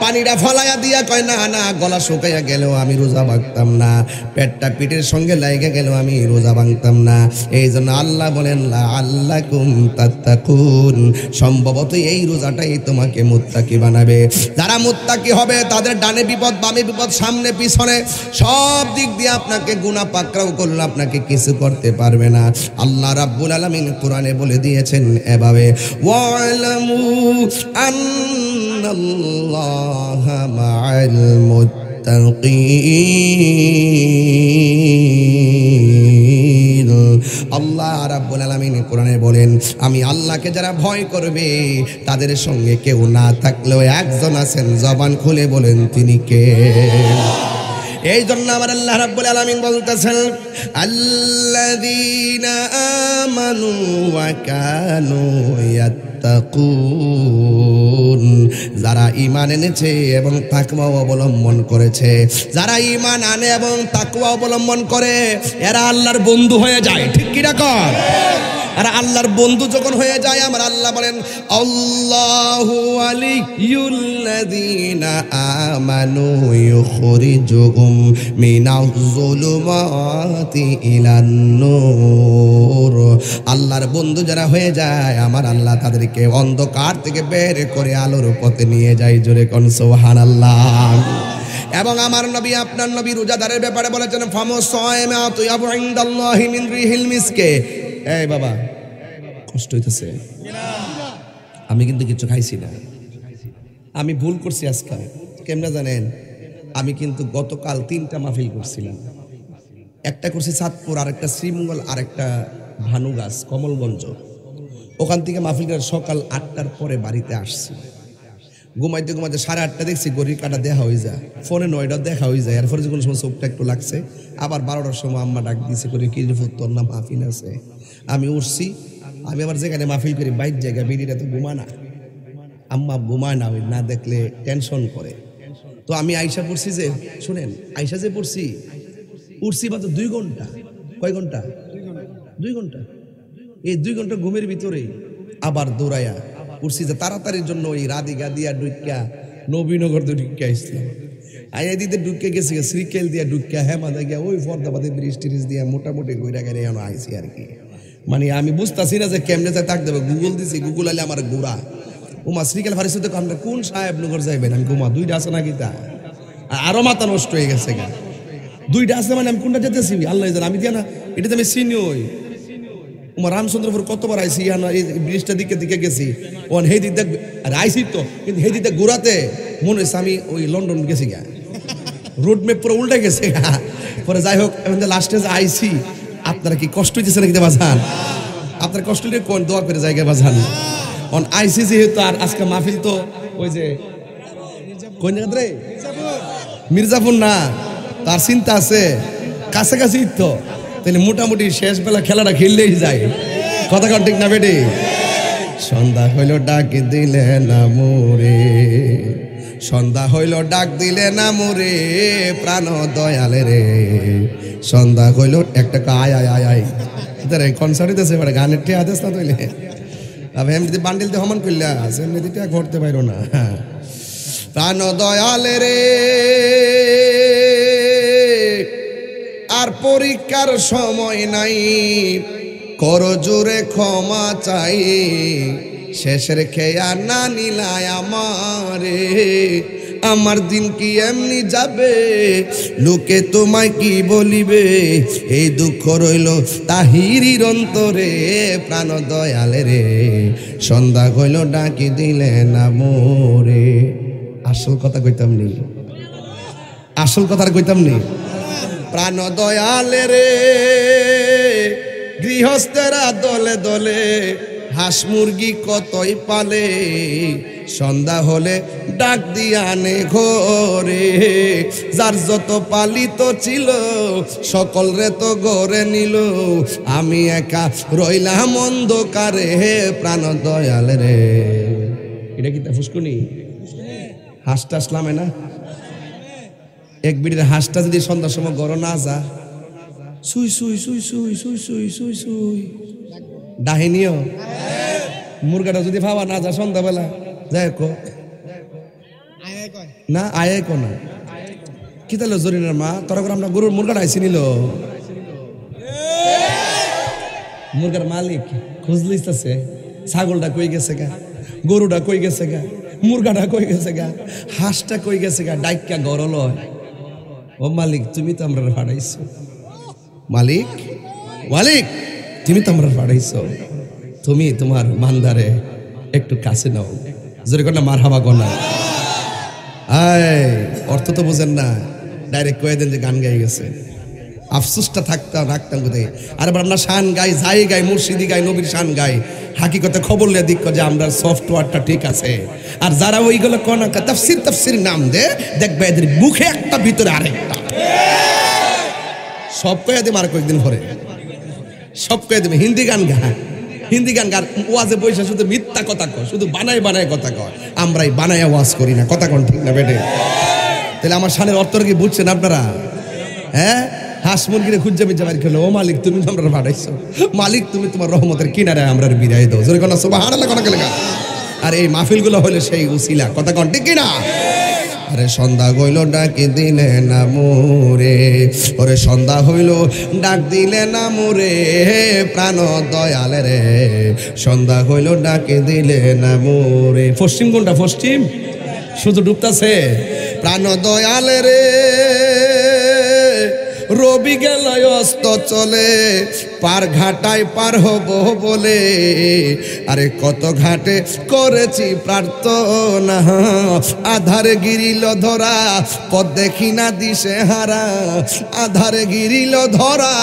পানিটা ফলাইয়া দিয়া কয় না না, গলা শুকাইয়া গেলেও আমি রোজা ভাঙতাম না, পেটটা পিঠের সঙ্গে লাইগা গেলেও আমি রোজা ভাঙতাম না। এই জন্য আল্লাহ বলেন লাআল্লাকুম তাত্তাকুন, সম্ভবত এই রোজাটাই তোমাকে মুত্তাকি বানাবে। যারা মুত্তাকি হবে তাদের ডানে বিপদ বামে বিপদ সামনে পিছনে সব দিক দিয়ে আপনাকে গুনাহ পাকড়াও করলে আপনাকে কিছু করতে পারবে না। আল্লাহ রাব্বুল আলামিন কোরআনে বলে দিয়েছেন এভাবে, ওয়ালামু আন্নাল্লাহা মাআল মুত্তাকিন। আল্লাহ রাব্বুল আলামিন কোরআনে বলেন, আমি আল্লাহকে যারা ভয় করবে তাদের সঙ্গে কেউ না থাকলেও একজন আছেন, জবান খুলে বলেন তিনি কে? এই জন্য আমার আল্লাহ রাব্বুল আলামিন বলতেছেন, আল্লাযীনা আমানু ওয়া কানু ইয়াত্তাকুন, যারা ঈমান এনেছে এবং তাকওয়া অবলম্বন করেছে, যারা ঈমান আনে এবং তাকওয়া অবলম্বন করে এরা আল্লাহর বন্ধু হয়ে যায়। ঠিক কি না কর? আর আল্লাহর বন্ধু যখন হয়ে যায়, আমার আল্লাহ বলেন আল্লাহু ওয়ালিয়ুল্লাযীনা আমানু ইউখরিজুহুম মিনাজ-জুলুমাতি ইলান-নূর। আল্লাহর বন্ধু যারা হয়ে যায় আমার আল্লাহ তাদেরকে অন্ধকার থেকে বের করে আলোর পথে নিয়ে যায়। জোরে কোন সুবহানাল্লাহ। এবং আমার নবী আপনার নবী রোজাদারের ব্যাপারে বলেছেন, ফামুসায়মা তুয়াবু ইনদাল্লাহি মিন রিহিল মিসকে। এই বাবা কষ্ট হইতেছে? আমি কিন্তু কিছু খাইছি না, আমি ভুল করছি আজকে। কেমনে জানেন? আমি কিন্তু গতকাল 3টা মাহফিল করছিলাম, একটা করছি চাঁদপুর, আরেকটা শ্রীমঙ্গল, আরেকটা ভানুগাছ কমলগঞ্জ। ওখান থেকে মাহফিল করে সকাল 8টার পরে বাড়িতে আসছি। ঘুমাইতে ঘুমাইতে 8:30 দেখছি গড়ির কাটা দেখা হয়ে যায়, ফোনে 9টা দেখা হয়ে যায়। এরপরে যখন সময় চোখটা একটু লাগছে, আবার 12টার সময় আম্মা ডাক দিয়েছে করে, কি রে তোর না মাহফিল আছে? আমি উঠছি, আমি আবার যেখানে মাহফিল করি বাইক জায়গা, বেরিটা তো ঘুমা না, আম্মা ঘুমায় না, ওই না দেখলে টেনশন করে। তো আমি আইসা পড়ছি, যে শুনেন আইসা যে পড়ছি, উঠছি মাত্র 2 ঘন্টা। কয় ঘন্টা? 2 ঘন্টা। এই 2 ঘন্টা ঘুমের ভিতরে আবার দৌড়াইয়া উঠছি, যে তাড়াতাড়ির জন্য ওই রাধিকা দিয়া ডুইকা নবীনগর ঢুকিয়া আসলাম। আইয়া দিতে ঢুকে গেছে, শ্রীকেল দিয়া ঢুকিয়া হেমাদা গিয়া ওই ফর্দাবাদে ব্রিজ টিরিজ দিয়া মোটামুটি ঘুরা গেলে আইসি আর কি। মানে আমি বুঝতেছি না যে কেমনে যায় তাক দেবে। গুগল দিছি, গুগল আলে আমার ঘোরা উমা শ্রীকেল ফারিস তো আমরা কোন সাহেবনগর যাইবেন? আমি ঘুমা 2টা আছে নাকি তা আরো মাথা নষ্ট হয়ে গেছে গা। 2টা আছে মানে আমি কোনটা যেতেছি আল্লাহ জানে। আমি দিয়া না এটাতে আমি চিনি। ওই উমা রামচন্দ্রপুর কতবার আইসি, এই ব্রিজটা দিকে দিকে গেছি, ওন হে দিক দেখ আর আইসি তো, কিন্তু হে দিক ঘোরাতে মনে হচ্ছে আমি ওই লন্ডন গেছি গা, রোড ম্যাপ পুরো উল্টে গেছে গা। পরে যাই হোক, লাস্টে যে আইসি, আপনারা কি কষ্ট হইতেছে নাকি বাজান? আপনার কষ্ট হলে কোন দোয়া করে জায়গা বাজান অন আইসি যেহেতু। আর আজকে মাহফিল তো ওই যে কোন জায়গা রে, মির্জাপুর না, তার চিন্তা আছে কাছাকাছি তো, তাহলে মোটামুটি শেষ বেলা খেলাটা খেললেই যায়। কথা কন ঠিক না বেটি? সন্ধ্যা হইল ডাক দিলে না মোরে, সন্ধ্যা হইল ডাক দিলে না মোরে, প্রাণ দয়ালে রে। সন্ধ্যা হইল একটা আয় আয় আয় আয় রে কনসার্ট হইতেছে, গানের টিয়া আদেশ না তৈলে এমনিতে বান্ডিলতে হমান করলে আছে, এমনিতে টিয়া ঘটতে পারো না। প্রাণ দয়ালে রে, আর পরীক্ষার সময় নাই, কর জোরে ক্ষমা চাই, শেষের খেয়া না নিলায় আমারে, আমার দিন কি এমনি যাবে, লোকে তোমায় কি বলিবে, এই দুঃখ রইল তাহিরির অন্তরে, প্রাণ দয়ালে রে, সন্ধ্যা হইল ডাকি দিলে না মোরে। আসল কথা কইতাম নি, আসল কথা কইতাম নি। প্রাণ দয়ালে রে, গৃহস্থেরা দলে দলে হাঁস মুরগি কতই পালে, সন্ধ্যা হলে ডাক দিয়া আনে ঘরে, যার যত পালিত ছিল সকল রে তো ঘরে নিল, আমি একা রইলাম অন্ধকারে, প্রাণ দয়াল রে। এটা কি তা ফুসকুনি? হাঁসটা আসলামে না, এক বিড়ির হাঁসটা যদি সন্ধ্যার সময় গড় না যা, সুই সুই সুই সুই সুই সুই সুই সুই ডাহিনিও, মুরগাটা যদি ভাবা না যা সন্ধ্যাবেলা যায় না আয় কোনা কি তাহলে জরিনার মা তোরা করে আমরা গরুর মুরগাটা আইসি নিল মুরগার মালিক খুঁজলিস্তাছে ছাগলটা কই গেছে গা গরুটা কই গেছে গা মুরগাটা কই গেছে গা হাঁসটা কই গেছে গা ডাইকা গরল ও মালিক তুমি তো আমরা ফাড়াইছো মালিক মালিক তুমি তো আমরা ফাড়াইছো তুমি তোমার মান্দারে একটু কাছে নাও জোরে কর না মার হাবা কর না আয় অর্থ তো বোঝেন না ডাইরেক্ট কয়ে দেন যে গান গাই গেছে আফসোসটা থাকতাম রাখতাম কোথায় আর আমরা শান গাই যাই গাই মুর্শিদি গাই নবীর শান গাই হাকিকতে খবর লে দিক যে আমরা সফটওয়্যারটা ঠিক আছে আর যারা ওইগুলো কোন তাফসির তাফসির নাম দে দেখবে এদের মুখে একটা ভিতরে আরেকটা সব কয়ে দেবে আর কয়েকদিন পরে সব কয়ে দেবে হিন্দি গান গা হিন্দি গান গান ওয়াজে বসে শুধু মিথ্যা কথা কয় শুধু বানায় বানায় কথা কয় আমরাই বানায় ওয়াজ করি না কথা কোন ঠিক না বেটে তাহলে আমার শানের অর্থটা কি বুঝছেন আপনারা হ্যাঁ হাঁস মুরগিরে খুঁজে মিজা মারি খেলো ও মালিক তুমি তো আমরা পাঠাইছো মালিক তুমি তোমার রহমতের কিনারে আমরা বিদায় দাও জোরে কোনা সুবহানাল্লাহ কোনা কেলেগা আর এই মাহফিলগুলো হলো সেই উসিলা কথা কোন ঠিক কিনা আরে সন্ধ্যা হইল ডাকি দিলে না মোরে ওরে সন্ধ্যা হইল ডাক দিলে না মোরে প্রাণ দয়ালে রে সন্ধ্যা হইল ডাকি দিলে না মোরে পশ্চিম কোনটা পশ্চিম শুধু ডুবতাছে প্রাণ দয়ালে রে রবি গেল অস্ত চলে পার ঘাটায় পার হব বলে আরে কত ঘাটে করেছি প্রার্থনা আধারে গিরিল ধরা পথ দেখি না দিশে হারা আধারে গিরিল ধরা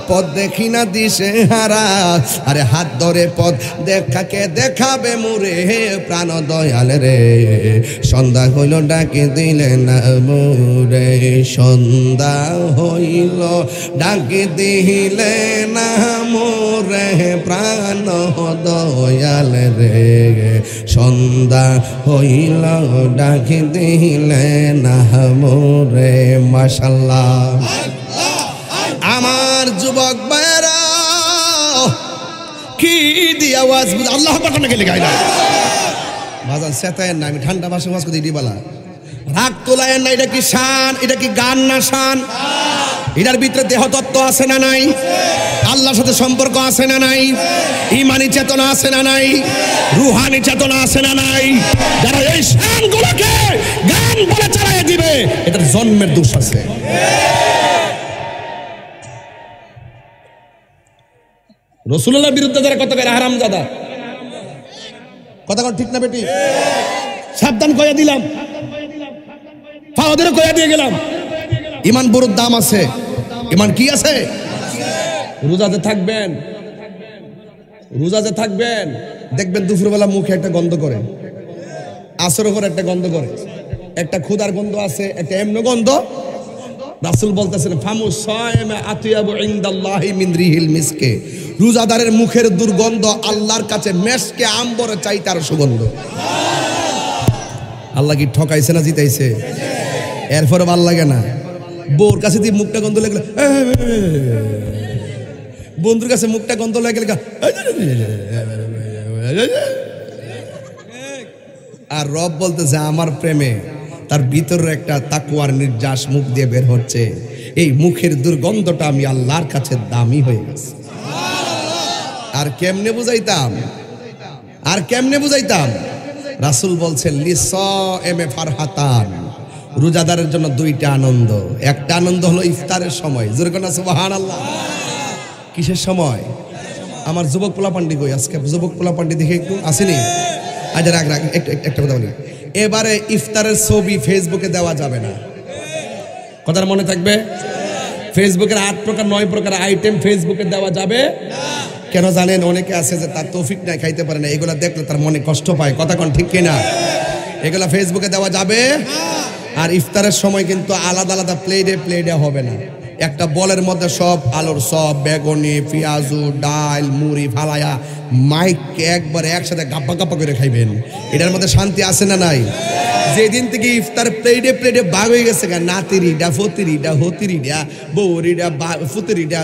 পথ দেখি না দিশে হারা আরে হাত ধরে পথ দেখাকে দেখাবে মুরে প্রাণ দয়াল রে সন্ধ্যা হইল ডাকে দিলে না মুরে সন্ধ্যা হইল ডাকে দিলে না মোরে প্রাণ দয়াল রে সন্ধ্যা হইল ডাকে দিলে না মোরে মাশাআল্লাহ আমার যুবক ভাইরা কি দিয়ে আওয়াজ আল্লাহ পাক নাকি গায় না বাজান সেতায়ের না আমি ঠান্ডা ভাষা ওয়াজ করে দিই বলা রাগ তোলায়ের না এটা কি শান এটা কি গান না শান এটার ভিতরে দেহ তত্ত্ব আছে না নাই আল্লাহর সাথে সম্পর্ক আছে না নাই ঈমানি চেতনা আছে না নাই রূহানি চেতনা আছে না নাই যারা এই শানগুলোকে গান বলে চালিয়ে দিবে এটার জন্মের দোষ আছে রাসূলুল্লাহর বিরুদ্ধে যারা কথা কয় হারামজাদা কথা ঠিক না বেটি সাবধান কইয়া দিলাম ফাওয়াদেরও কইয়া দিয়ে গেলাম ঈমান বড় দাম আছে ঈমান কি আছে রোজাতে থাকবেন দেখবেন দুপুরবেলা মুখে একটা গন্ধ করে আসরের পর একটা গন্ধ করে একটা ক্ষুধার গন্ধ আছে একটা এমন গন্ধ রাসূল বলতেছেন ফামু সায়মা আতিয়াবু ইনদাল্লাহি মিন রিহিল মিসকে রোজাদারের মুখের দুর্গন্ধ আল্লাহর কাছে মেশকে আম্বরের চাইতে আরো সুগন্ধ আল্লাহ কি ঠকাইছে না জিতাইছে এরপরে ভাল লাগে না বউর কাছে দিয়ে মুখটা গন্ধ লাগলে বন্ধুর কাছে মুখটা গন্ধ লাগলে আর রব বলতেছে আমার প্রেমে তার ভিতরে একটা তাকওয়ার নির্যাস মুখ দিয়ে বের হচ্ছে এই মুখের দুর্গন্ধটা আমি আল্লাহর কাছে দামি হয়ে গেছে আর কেমনে বুঝাইতাম রাসূল বলছেন লিসাইমে ফারহাতান রোজাদারের জন্য দুইটা আনন্দ একটা আনন্দ হলো ইফতারের সময় জোরে কোন সুবহানাল্লাহ কিসের সময় আমার যুবক পোলাপান্ডি কই আজকে যুবক পোলাপান্ডি দেখে একটু আসেনি আজ রাগ একটা কথা বলি এবারে ইফতারের ছবি ফেসবুকে দেওয়া যাবে না কথার মনে থাকবে ফেসবুকের 8 প্রকার 9 প্রকার আইটেম ফেসবুকে দেওয়া যাবে কেন জানেন অনেকে আছে যে তার তৌফিক নাই খাইতে পারে না এগুলা দেখলে তার মনে কষ্ট পায় কথা কোন ঠিক কিনা এগুলা ফেসবুকে দেওয়া যাবে আর ইফতারের সময় কিন্তু আলাদা আলাদা প্লেটে হবে না একটা বলের মধ্যে সব আলুর সব বেগুনি পেঁয়াজু ডাল মুড়ি ফালায়া মাইককে একবারে একসাথে গাপ্পা গাপ্পা করে খাইবেন এটার মধ্যে শান্তি আছে না নাই যেদিন থেকে ইফতার প্লেটে ভাগ হয়ে গেছে নাতিরিটা ফতিরিটা হতিরিটা বৌরিটা ফুতিরিটা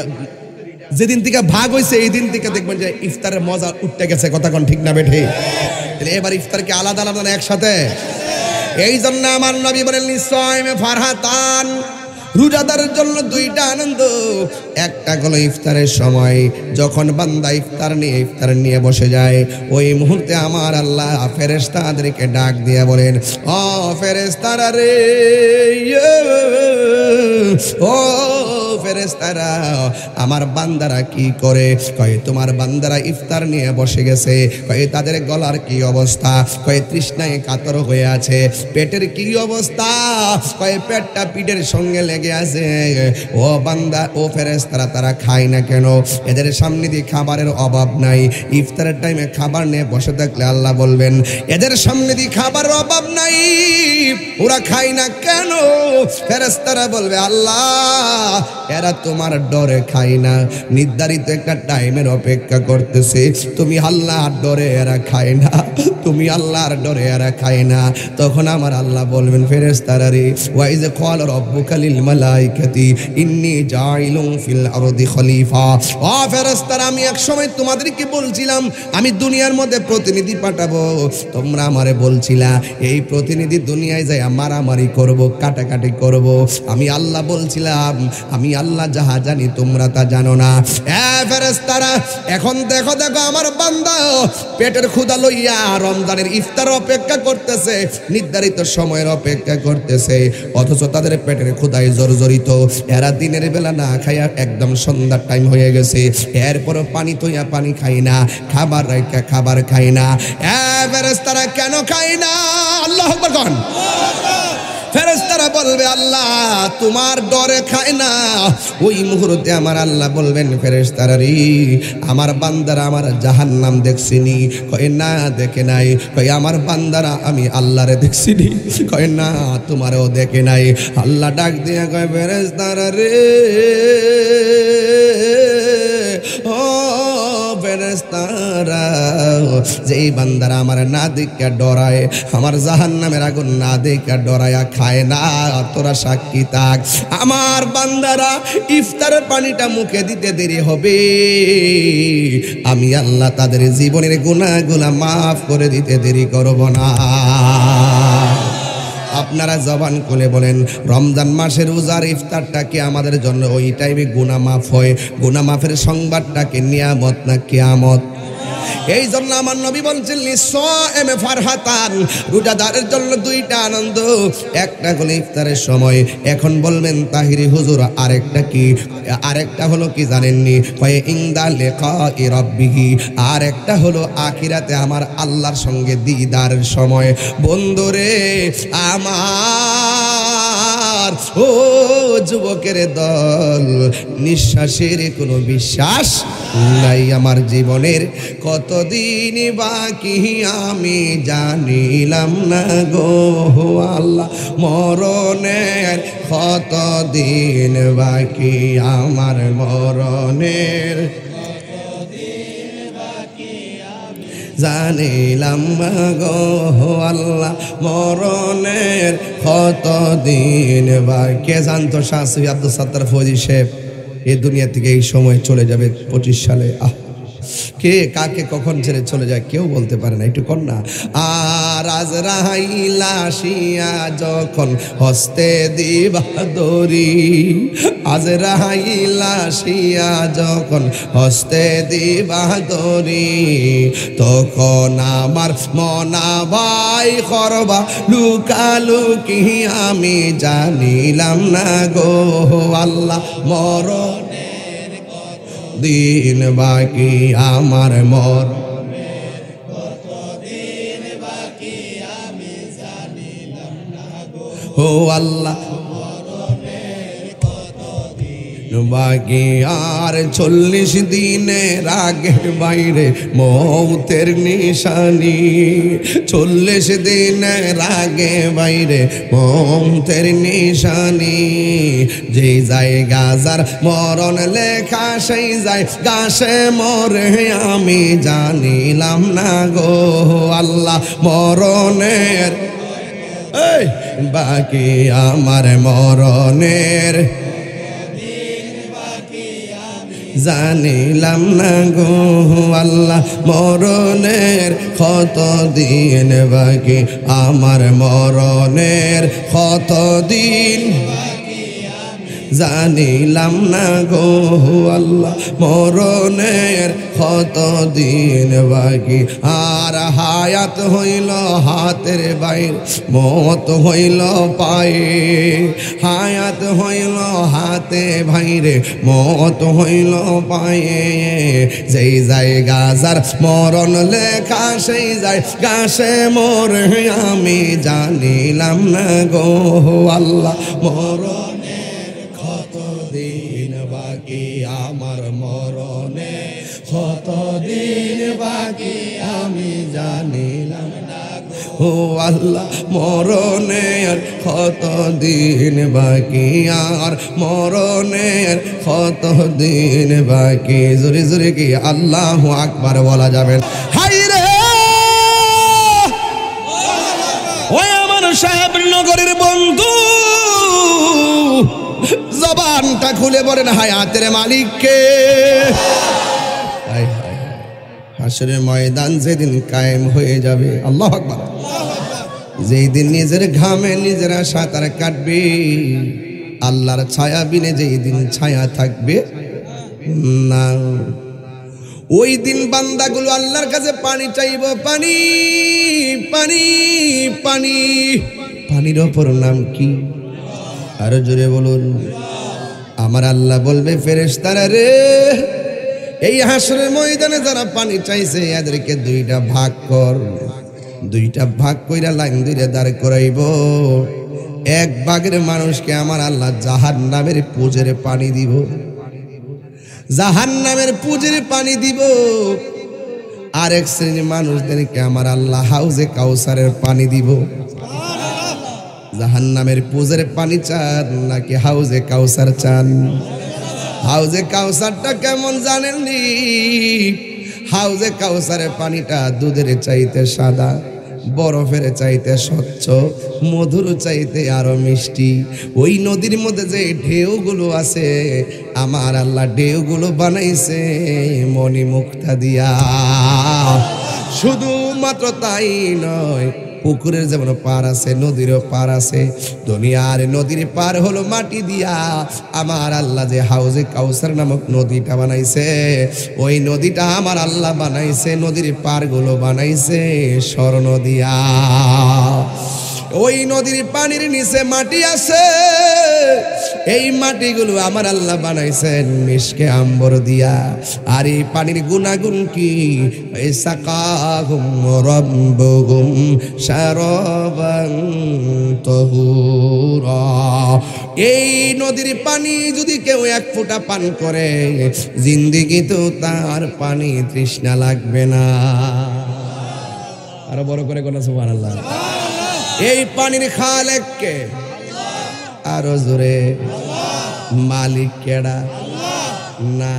যেদিন থেকে ভাগ হয়েছে এই দিন থেকে দেখবেন যে ইফতারের মজা উঠতে গেছে কথা কোন ঠিক না বেঠে এবার ইফতারকে আলাদা আলাদা না একসাথে এই জন্য আমার নবী বলেন লিসাইমে ফারহাতান, রোজাদারের জন্য দুইটা আনন্দ। একটা হলো ইফতারের সময়, যখন বান্দা ইফতার নিয়ে বসে যায়, ওই মুহূর্তে আমার আল্লাহ ফেরেশতাদেরকে ডাক দিয়ে বলেন, ও ফেরেশতারা রে, ও ফেরেশতারা, আমার বান্দারা কি করে? কয় তোমার বান্দারা ইফতার নিয়ে বসে গেছে। কয় তাদের গলার কি অবস্থা? কয় তৃষ্ণায় কাতর হয়ে আছে। পেটের কি অবস্থা? কয় পেটটা পিঠের সঙ্গে লেগে আছে। ও বান্দা, ও ফেরেশতারা, তারা খায় না কেন? এদের সামনে দিয়ে খাবারের অভাব নাই। ইফতারের টাইমে খাবার নিয়ে বসে থাকলে আল্লাহ বলবেন, এদের সামনে দিয়ে খাবারের অভাব নাই, ওরা খায় না কেন? ফেরেশতারা বলবে, আল্লাহ এরা তোমার ডরে খায় না, নির্ধারিত একটা টাইমের অপেক্ষা করতেছে। তুমি আল্লাহর ডরে এরা খায় না, তুমি আল্লাহর ডরে এরা খায় না। তখন আমার আল্লাহ বলবেন, ফেরেশতারা রে, ওয়াইজ ক্বাল রাব্বুকা লিল মালাইকাতি ইন্নী জাইলুন ফিল আরদি খলিফা। ও ফেরেশতারা, আমি এক সময় তোমাদেরকে বলছিলাম আমি দুনিয়ার মধ্যে প্রতিনিধি পাঠাবো। তোমরা আমারে বলছিলা এই প্রতিনিধি দুনিয়ায় যায় মারামারি করব, কাটাকাটি করব। আমি আল্লাহ বলছিলাম আমি আল্লাহ যাহা জানি তোমরা তা জানো না। ফেরেশতারা, এখন দেখো আমার বান্দা পেটের ক্ষুধা লইয়া রমজানের ইফতার অপেক্ষা করতেছে, নির্ধারিত সময়ের অপেক্ষা করতেছে, অথচ তাদের পেটের ক্ষুধায় জর্জরিত। এরা দিনের বেলা না খাইয়া একদম সন্ধ্যার টাইম হয়ে গেছে, এরপরও পানি তৈয়া পানি খাই না, খাবার রাইকা খাবার খাই না। ফেরেশতারা কেন খাই না? আল্লাহু আকবার বলেন। ফেরেশতারা বলবে, আল্লাহ তোমার ডরে খায় না। ওই মুহূর্তে আমার আল্লাহ বলবেন, ফেরেশতারা রে, আমার বান্দারা আমার জাহান্নাম দেখছিনি? কয় না, দেখে নাই। কয় আমার বান্দারা আমি আল্লাহরে দেখছিনি? কয় না, তোমারও দেখে নাই। আল্লাহ ডাক দিয়ে কয়, ফেরেশতারা রে, ও ফেরেশতারা, যেই বান্দারা আমার না দেখা ডরায়, আমার জাহান্নামের আগুন না দেখা ডরায়া খায় না, তোরা সাক্ষী থাক। আমার বান্দারা ইফতারের পানিটা মুখে দিতে দেরি হবে, আমি আল্লাহ তাদের জীবনের গুনাহগুলো মাফ করে দিতে দেরি করব না। আপনারা জবান খুলে বলেন, রমজান মাসের রোজার ইফতারটাকে আমাদের জন্য ওই টাইমে গুনাহ মাফ হয়। গুনাহ মাফের সংবাদটাকে নিয়ামত না কিয়ামত? এই জন্য আমার নবী বলছেন, লিসাইমে ফারহাতান, রোজাদারের জন্য দুইটা আনন্দ। একটা হলো ইফতারের সময়। এখন বলবেন তাহিরি হুজুর আরেকটা কি? আরেকটা হলো কি জানেননি? কয়ে ইনদা লিকাই রাব্বিহি, আরেকটা হলো আখিরাতে আমার আল্লাহর সঙ্গে দিদারের সময়। বন্ধুরে আমার, ও যুবকের দল, নিঃশ্বাসের কোনো বিশ্বাস নাই। আমার জীবনের কতদিন বাকি আমি জানিলাম না গো আল্লাহ, মরণের কতদিন বাকি আমার, মরণের জানিলাম গো আল্লাহ, মরণের কতদিন বাকি। কে জানতো শাহ সৈয়দ আব্দুল সাত্তার ফৌজি সাহেব এই দুনিয়া থেকে এই সময় চলে যাবে 25 সালে? কে কাকে কখন ছেড়ে চলে যায় কেউ বলতে পারে না, একটু কর না। আর আজরাইল আসিয়া যখন হস্তে দিবা দড়ি, আজরাইল আসিয়া যখন হস্তে দিবা দড়ি, তখন আমার মনা ভাই করবা লুকালুকি আমি জানিলাম না গো আল্লাহ, মরণের দিন বাকি আমার, মরণের কতদিন বাকি আমি জানিলাম না গো আল্লাহ, মরণের কতদিন বাকি। আর 40 দিনের আগে বাইরে মৌতের নিশানি, 40 দিনের আগে বাইরে মৌতের নিশানি। যে জায়গা যার মরণ লেখা সেই যায় গাছে মরে আমি জানিলাম না গো আল্লাহ, মরণের বাকি আমার, মরণের জানিলাম না গো আল্লাহ মরণের কত দিন বাকি, আমার মরণের কত দিন জানিলাম না গো আল্লাহ মরণের কত দিন বাকি, আর হায়াত হইল হাতের বাইর মত হইল পায়ে, হায়াত হইল হাতে ভাইরে মত হইল পায়ে, যেই জায়গা যার মরণ লেখা সেই জায়গা সে মরে আমি জানিলাম না গো আল্লাহ মরণের কত দিন বাকি, আমার মরণে কত দিন বাকি আমি জানিলাম না ও আল্লাহ মরণের কত দিন বাকি, আর মরণের কত দিন বাকি। জোরে জোরে কি আল্লাহু আকবার বলা যাবে? হাই রে ওই আমার সাহেবনগরের বন্ধু, জবানটা খুলে বলেন হায়াতের মালিককে। হাসরের ময়দান যেদিন কায়েম হয়ে যাবে, আল্লাহু আকবার, যেই দিন নিজের ঘামে নিজেরা সাঁতার কাটবে, আল্লাহর ছায়া বিনে যেই দিন ছায়া থাকবে না, ওই দিন বান্দাগুলো আল্লাহর কাছে পানি চাইব, পানি পানি পানি। পানির অপর নাম কি? আরো জোরে বলুন। আমার আল্লাহ বলবে ফেরেশতারা রে, এই হাসরের ময়দানে যারা পানি চাইছে এদেরকে দুইটা ভাগ কর, দুইটা ভাগ কইরা লাইন ধরে দাঁড় করাইব। এক ভাগের মানুষকে আমার আল্লাহ জাহান্নামের পুজের পানি দিব, জাহান্নামের পুজের পানি দিব। আরেক শ্রেণীর মানুষদেরকে আমার আল্লাহ হাউজে কাউসারের পানি দিব। জাহান্নামের পুজের পানি চান নাকি হাউজে কাউসার চান? হাউজে কাউসারটা কেমন জানেননি? হাউজে কাউসারের পানিটা দুধের চাইতে সাদা, বরফের চাইতে স্বচ্ছ, মধুর চাইতে আরো মিষ্টি। ওই নদীর মধ্যে যে ঢেউগুলো আছে আমার আল্লাহ ঢেউগুলো বানাইছে মণিমুক্তা দিয়া। শুধুমাত্র তাই নয়, পুকুরের যেমন পার আছে নদীরও পার আছে, দুনিয়ার নদীর পার হলো মাটি দিয়া। আমার আল্লাহ যে হাউজে কাউসার নামক নদীটা বানাইছে, ওই নদীটা আমার আল্লাহ বানাইছে, নদীর পারগুলো বানাইছে স্বর্ণ দিয়া। ওই নদীর পানির নিচে মাটি আছে, এই মাটিগুলো আমার আল্লাহ বানাইছেন মিশকে আম্বর দিয়া। আর এই পানির গুণাগুণ কি? সাকাহুম রাব্বুহুম শারাবান তাহুরা। এই নদীর পানি যদি কেউ এক ফোঁটা পান করে জিন্দেগিতেও তার পানি তৃষ্ণা লাগবে না। আরো বড় করে কোন সুবহানাল্লাহ। এই পানির খালেক কে? আরো জোরে। মালিক কেডা? না,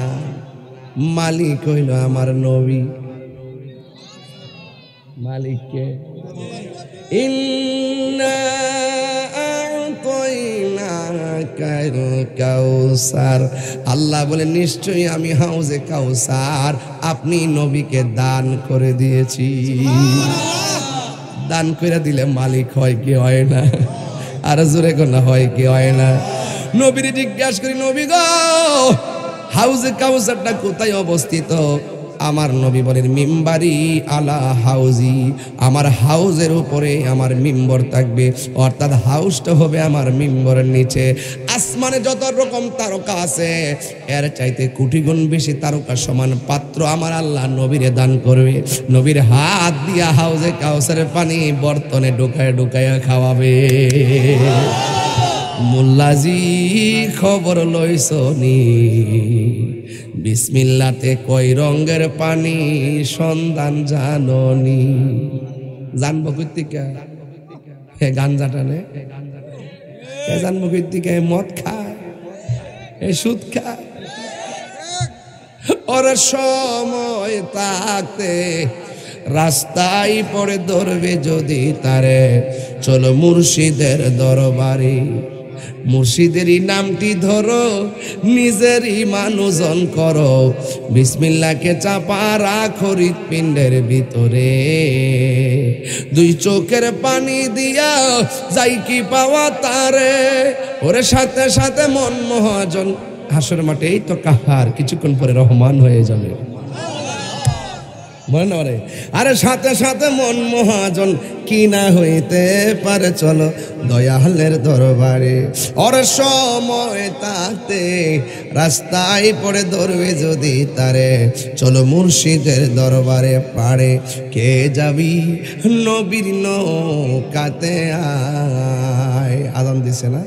মালিক হইল আমার নবী। মালিক কে? ইন্না আ'তাইনাকাল কাউসার। আল্লাহ বলে নিশ্চয়ই আমি হাউজে কাউসার আপনি নবীকে দান করে দিয়েছি। দান করে দিলে মালিক হয় কি হয় না? আর জোরে কোনা হয় কি হয় না? নবীরে জিজ্ঞাসা করি, নবী গো হাউজে কাউসারটা কোথায় অবস্থিত? আমার নবী বলেন মিম্বারি আলা হাউজি, আমার হাউজের উপরে আমার মিম্বর থাকবে, অর্থাৎ হাউসটা হবে আমার মিম্বরের নিচে। আসমানে যত রকম তারকা আছে এর চাইতে কোটি গুণ বেশি তারকা সমান পাত্র আমার আল্লাহ নবীরে দান করবে। নবীর হাত দিয়া হাউজে কাউসারের পানি বর্তনে ঢুকায় ঢুকাইয়া খাওয়াবে। মোল্লাজি খবর লইছনি, বিসমিল্লাতে কয় রঙের পানি সন্ধান জাননি। জানবো কর্তিকা হে গাঞ্জা টানে, জানবো কর্তিকা মদ খায়, এ সুদ খায়। ওর সময় থাকতে রাস্তায় পড়ে ধরবে যদি তারে, চলো মুর্শিদের দরবারে। মুর্শিদেরই নামটি ধরো, নিজেরই মানুষজন করো, বিসমিল্লাহকে চাপা রাখো হৃৎপিণ্ডের ভিতরে। দুই চোখের পানি দিয়া যাই কি পাওয়া তারে, ওরে সাথে সাথে মন মহাজন হাসর মাঠে এই তো কাহার, কিছুক্ষণ পরে রহমান হয়ে যাবে। মনে রে, আরে সাথে সাথে মন মহাজন কি না হইতে পারে, চলো দয়ালের দরবারে। ওর সময় তাতে রাস্তায় পড়ে ধরবে যদি তারে, চলো মুর্শিদের দরবারে পারে। কে যাবি নবীর নৌকাতে আয়, আজান দিছে না।